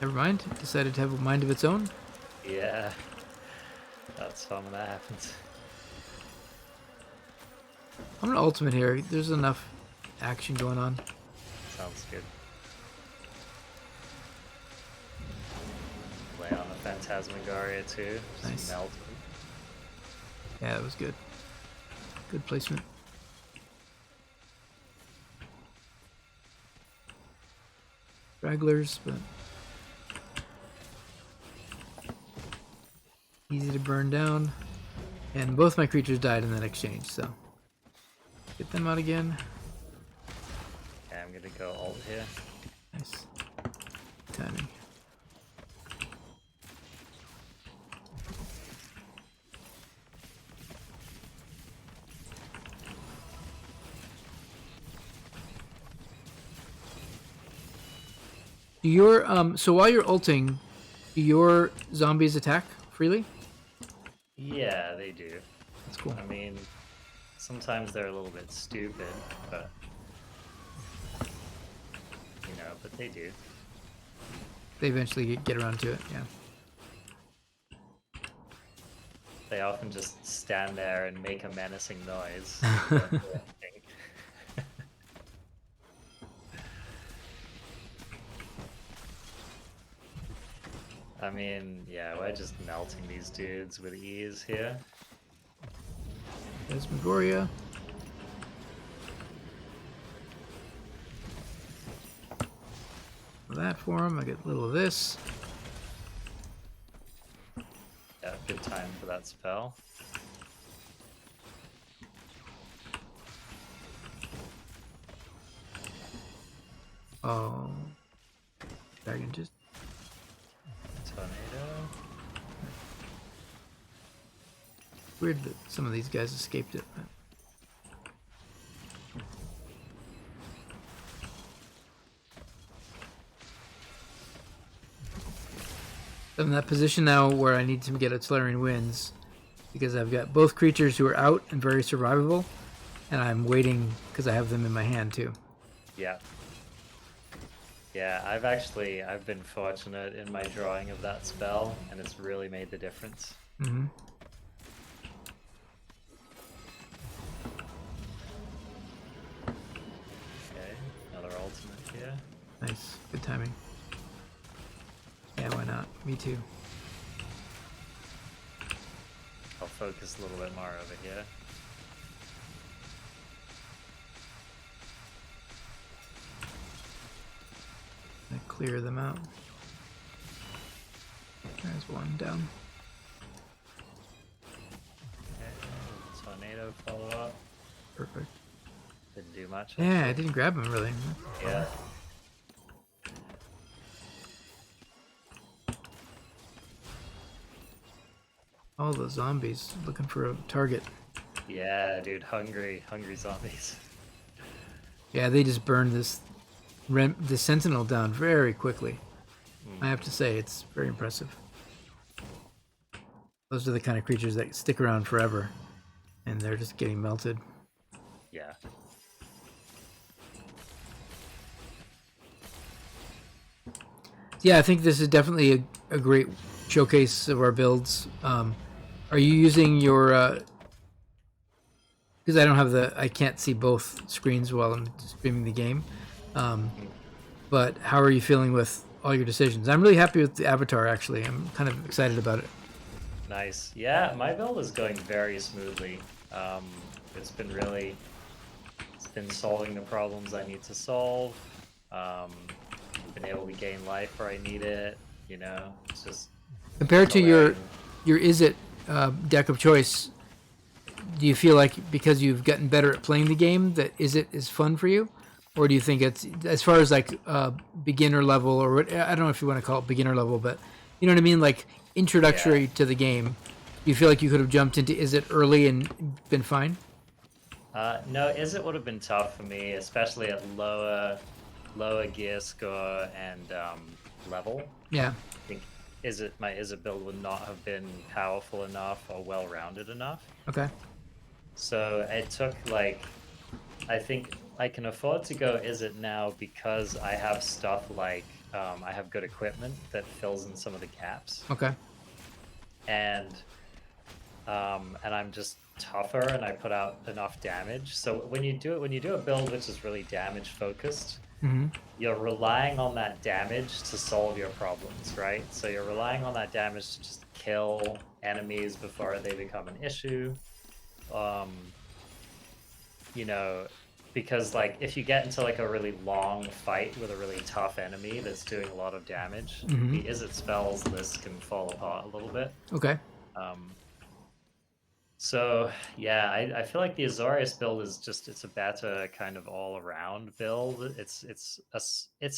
Never mind. It decided to have a mind of its own. Yeah, that's fun when that happens. I'm gonna ultimate here. There's enough action going on. Sounds good. Lay on the Phantasmagoria too. Just Nice. melt them. Yeah, that was good. Good placement. Stragglers, but easy to burn down. And both my creatures died in that exchange, so get them out again. Okay, I'm gonna go ult here. Nice timing. So while you're ulting, do your zombies attack freely? Yeah, they do. That's cool. I mean, sometimes they're a little bit stupid, but but they do. They eventually get around to it. Yeah. They often just stand there and make a menacing noise. And don't do anything. I mean, yeah, we're just melting these dudes with ease here. Phantasmagoria. That for him. I get a little of this. Yeah, good time for that spell. Oh. Dragon just. Tornado. Weird that some of these guys escaped it. But... I'm in that position now where I need to get Accelerating Winds because I've got both creatures who are out and very survivable, and I'm waiting because I have them in my hand too. Yeah. Yeah, I've been fortunate in my drawing of that spell, and it's really made the difference. Mm-hmm. Okay, another ultimate here. Nice. Good timing. Yeah, why not? Me too. I'll focus a little bit more over here. I clear them out. There's one down. Okay, tornado follow up. Perfect. Didn't do much. Yeah, I didn't grab him really. Yeah. All the zombies looking for a target. Yeah, dude, hungry zombies. Yeah, they just burned the sentinel down very quickly. I have to say, it's very impressive. Those are the kind of creatures that stick around forever, and they're just getting melted. Yeah. Yeah, I think this is definitely a great showcase of our builds. Are you using your... because I can't see both screens while I'm streaming the game. But how are you feeling with all your decisions? I'm really happy with the avatar, actually. I'm kind of excited about it. Nice. Yeah, my build is going very smoothly. It's been solving the problems I need to solve. Been able to gain life where I need it. It's just Compared to your Is It deck of choice, do you feel like because you've gotten better at playing the game that Is It is fun for you? Or do you think it's, as far as like beginner level, or I don't know if you want to call it beginner level, but you know what I mean? Like introductory to the game, do you feel like you could have jumped into Is It early and been fine? No, Is It would have been tough for me, especially at lower gear score and level. Yeah. I think my Is It build would not have been powerful enough or well-rounded enough. Okay. So it took I think I can afford to go Is It now because I have stuff like I have good equipment that fills in some of the gaps. Okay. And I'm just tougher and I put out enough damage. So when you do a build which is really damage focused, you're relying on that damage to solve your problems, right? So you're relying on that damage to just kill enemies before they become an issue. Because if you get into a really long fight with a really tough enemy that's doing a lot of damage, the Is It spells list can fall apart a little bit. Okay. So yeah, I feel like the Azorious build is it's a better kind of all around build. It's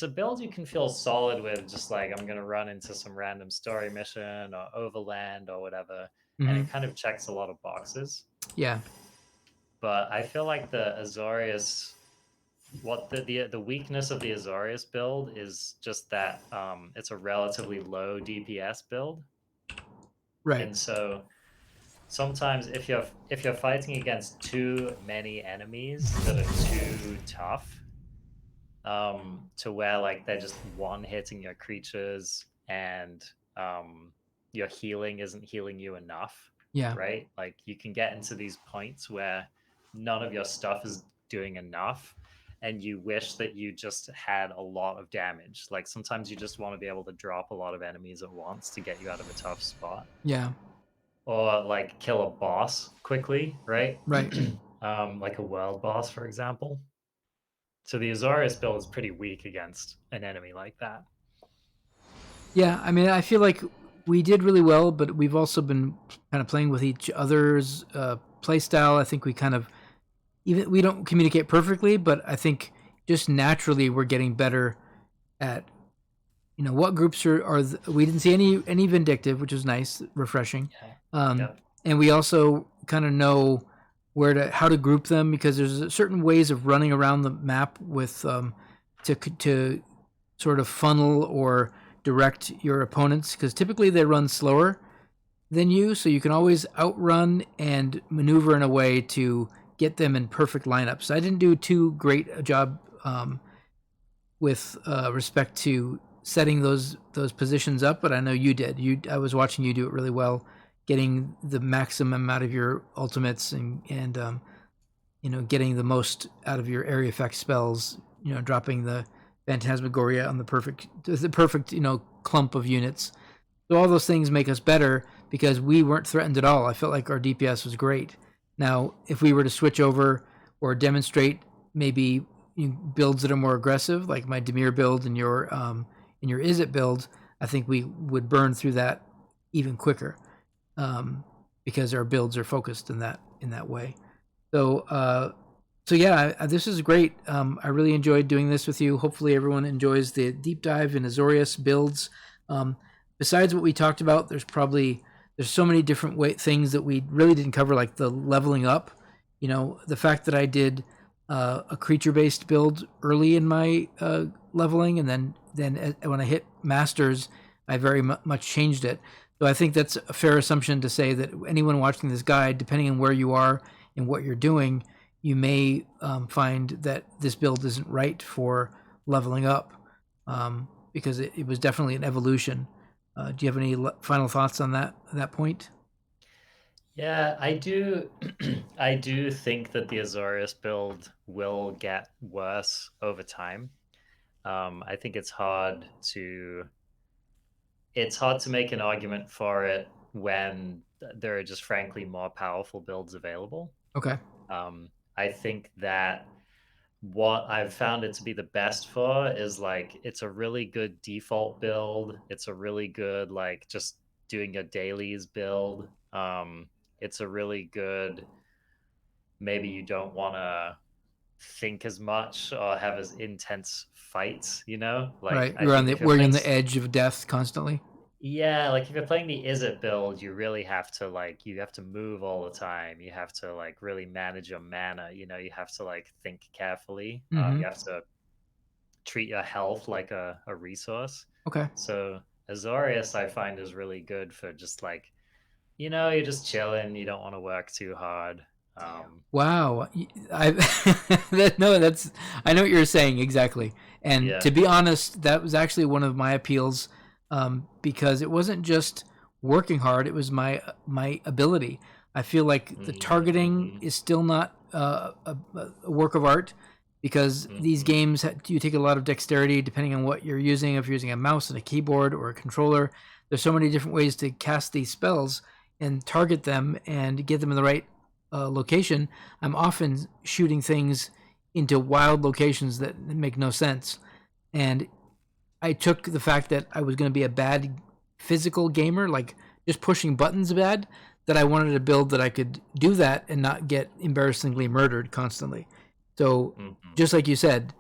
a build you can feel solid with, just I'm gonna run into some random story mission or overland or whatever, and it kind of checks a lot of boxes. Yeah. But I feel like the Azorious what the weakness of the Azorious build is just that it's a relatively low DPS build, Right. and so sometimes if you're fighting against too many enemies that are too tough, to where like they're just one hitting your creatures and your healing isn't healing you enough, Yeah. right? Like you can get into these points where none of your stuff is doing enough and you wish that you just had a lot of damage. Like sometimes you just want to be able to drop a lot of enemies at once to get you out of a tough spot, Yeah. or like kill a boss quickly, right? Right. Like a world boss, for example. So the Azorius build is pretty weak against an enemy like that. Yeah. I mean, I feel like we did really well, but we've also been kind of playing with each other's play style. I think we kind of even we don't communicate perfectly, but I think just naturally we're getting better at what groups are we didn't see any vindictive, which was nice, refreshing. Yeah. Um, Yep. and we also kind of know how to group them, because there's certain ways of running around the map with to sort of funnel or direct your opponents, because typically they run slower than you, so you can always outrun and maneuver in a way to get them in perfect lineups. I didn't do too great a job with respect to setting those positions up, but I know you did. I was watching you do it really well, getting the maximum out of your ultimates and getting the most out of your area effect spells. Dropping the Phantasmagoria on the perfect clump of units. So all those things make us better because we weren't threatened at all. I felt like our DPS was great. Now, if we were to switch over or demonstrate maybe builds that are more aggressive, like my Demir build and your Izzet build, I think we would burn through that even quicker, because our builds are focused in that way. So yeah, this is great. I really enjoyed doing this with you. Hopefully, everyone enjoys the deep dive in Azorius builds. Besides what we talked about, there's so many different things that we really didn't cover, like the leveling up. The fact that I did a creature-based build early in my leveling, and then when I hit masters, I very much changed it. So I think that's a fair assumption to say that anyone watching this guide, depending on where you are and what you're doing, you may find that this build isn't right for leveling up, because it was definitely an evolution. Do you have any final thoughts on that point? Yeah, I do. I do think that the Azorius build will get worse over time. I think it's hard to make an argument for it when there are just frankly more powerful builds available. Okay. I think that what I've found it to be the best for is like it's a really good default build. It's a really good like just doing your dailies build. It's a really good, maybe you don't want to think as much or have as intense fights, Like Right. I think if you're You're on playing the edge of death constantly. yeah, like if you're playing the Izzet build, you really have to you have to move all the time. You have to like really manage your mana. You have to like think carefully. Mm-hmm. You have to treat your health like a resource. Okay. So Azorius, I find, is really good for just like you're just chilling. You don't want to work too hard. Wow. That's I know what you're saying exactly. And Yeah. to be honest, that was actually one of my appeals, because it wasn't just working hard; it was my ability. I feel like the targeting Mm-hmm. is still not a work of art, because these Mm-hmm. games you take a lot of dexterity depending on what you're using. If you're using a mouse and a keyboard or a controller, there's so many different ways to cast these spells and target them and get them in the right location. I'm often shooting things into wild locations that make no sense. And I took the fact that I was going to be a bad physical gamer, like just pushing buttons bad, that I wanted to build that I could do that and not get embarrassingly murdered constantly. So, Mm-hmm. just like you said,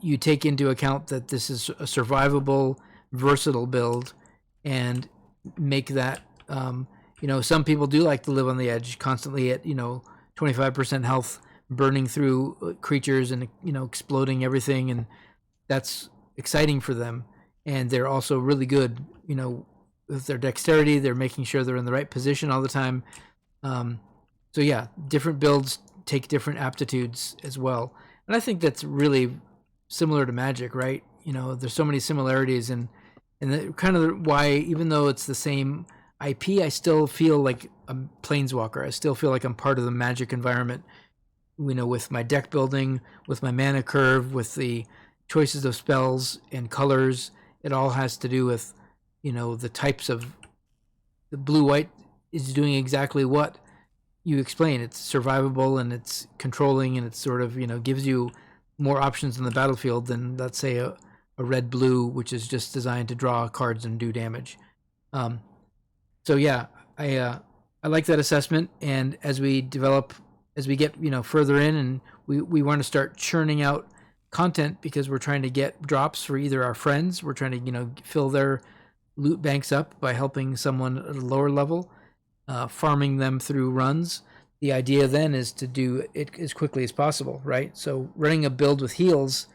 you take into account that this is a survivable, versatile build, and make that. Some people do like to live on the edge constantly at 25% health burning through creatures and exploding everything, and that's exciting for them. And they're also really good, with their dexterity. They're making sure they're in the right position all the time. So yeah, different builds take different aptitudes as well, and I think that's really similar to Magic, right? There's so many similarities, and kind of why, even though it's the same IP, I still feel like I'm Planeswalker. I still feel like I'm part of the Magic environment. With my deck building, with my mana curve, with the choices of spells and colors, it all has to do with, the types of the blue white is doing exactly what you explain. It's survivable and it's controlling and it's sort of, gives you more options in the battlefield than, let's say, a red blue, which is just designed to draw cards and do damage. So yeah, I like that assessment. And as we get further in, and we want to start churning out content, because we're trying to get drops for either our friends. We're trying to fill their loot banks up by helping someone at a lower level, farming them through runs. The idea then is to do it as quickly as possible, right? So running a build with heals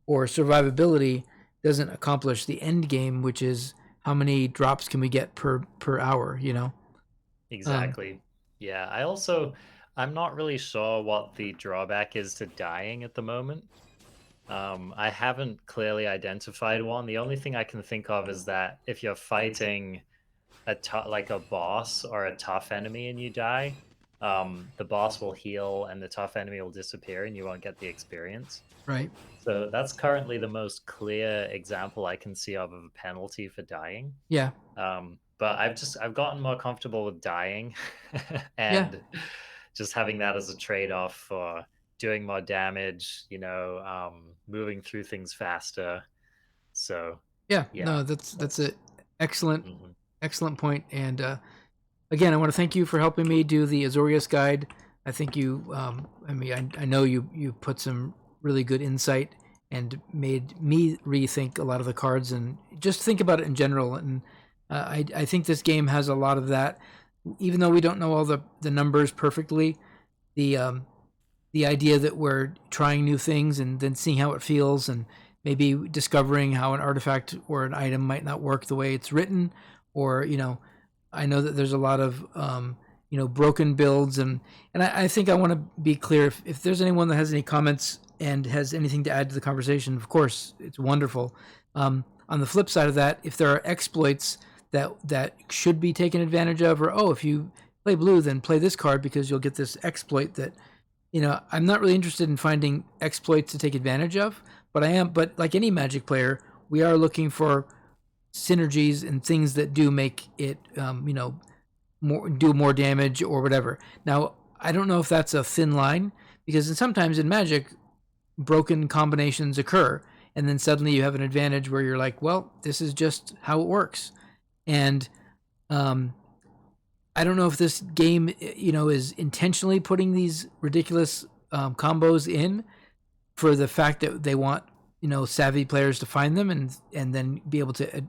or survivability doesn't accomplish the end game, which is how many drops can we get per hour, Exactly. Yeah. I'm not really sure what the drawback is to dying at the moment. I haven't clearly identified one. The only thing I can think of is that if you're fighting like a boss or a tough enemy and you die, the boss will heal and the tough enemy will disappear and you won't get the experience. Right. So that's currently the most clear example I can see of a penalty for dying. Yeah. But I've gotten more comfortable with dying Yeah. and just having that as a trade-off for doing more damage, moving through things faster. So Yeah. yeah, No, that's an excellent mhm. excellent point. And again, I want to thank you for helping me do the Azorious guide. I think I know you put some really good insight and made me rethink a lot of the cards and just think about it in general. And I think this game has a lot of that, even though we don't know all the numbers perfectly. The idea that we're trying new things and then seeing how it feels, and maybe discovering how an artifact or an item might not work the way it's written, or I know that there's a lot of broken builds, and I think I want to be clear, if there's anyone that has any comments and has anything to add to the conversation, of course it's wonderful. On the flip side of that, if there are exploits that should be taken advantage of, or if you play blue, then play this card because you'll get this exploit that I'm not really interested in finding exploits to take advantage of, but like any Magic player, we are looking for synergies and things that do make it do more damage or whatever. Now, I don't know if that's a thin line, because sometimes in Magic, broken combinations occur, and then suddenly you have an advantage where you're like, well, this is just how it works. And I don't know if this game is intentionally putting these ridiculous combos in for the fact that they want savvy players to find them and then be able to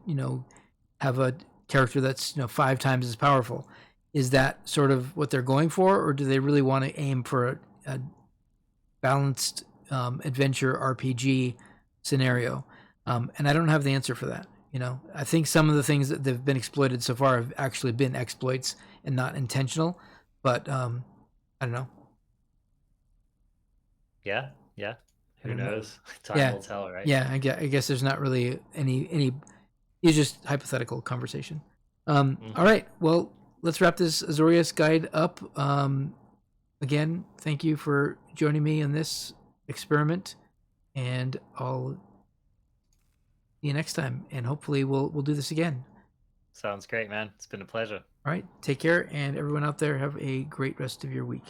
have a character that's 5 times as powerful. Is that sort of what they're going for, or do they really want to aim for a balanced adventure RPG scenario? And I don't have the answer for that. I think some of the things that they've been exploited so far have actually been exploits and not intentional, but I don't know. Yeah. Who knows? Time Yeah. will tell, right? Yeah, I guess there's not really any. It's just hypothetical conversation. All right, well, let's wrap this Azorious guide up. Again, thank you for joining me in this experiment, and I'll see you next time. And hopefully, we'll do this again. Sounds great, man. It's been a pleasure. All right, take care, and everyone out there, have a great rest of your week.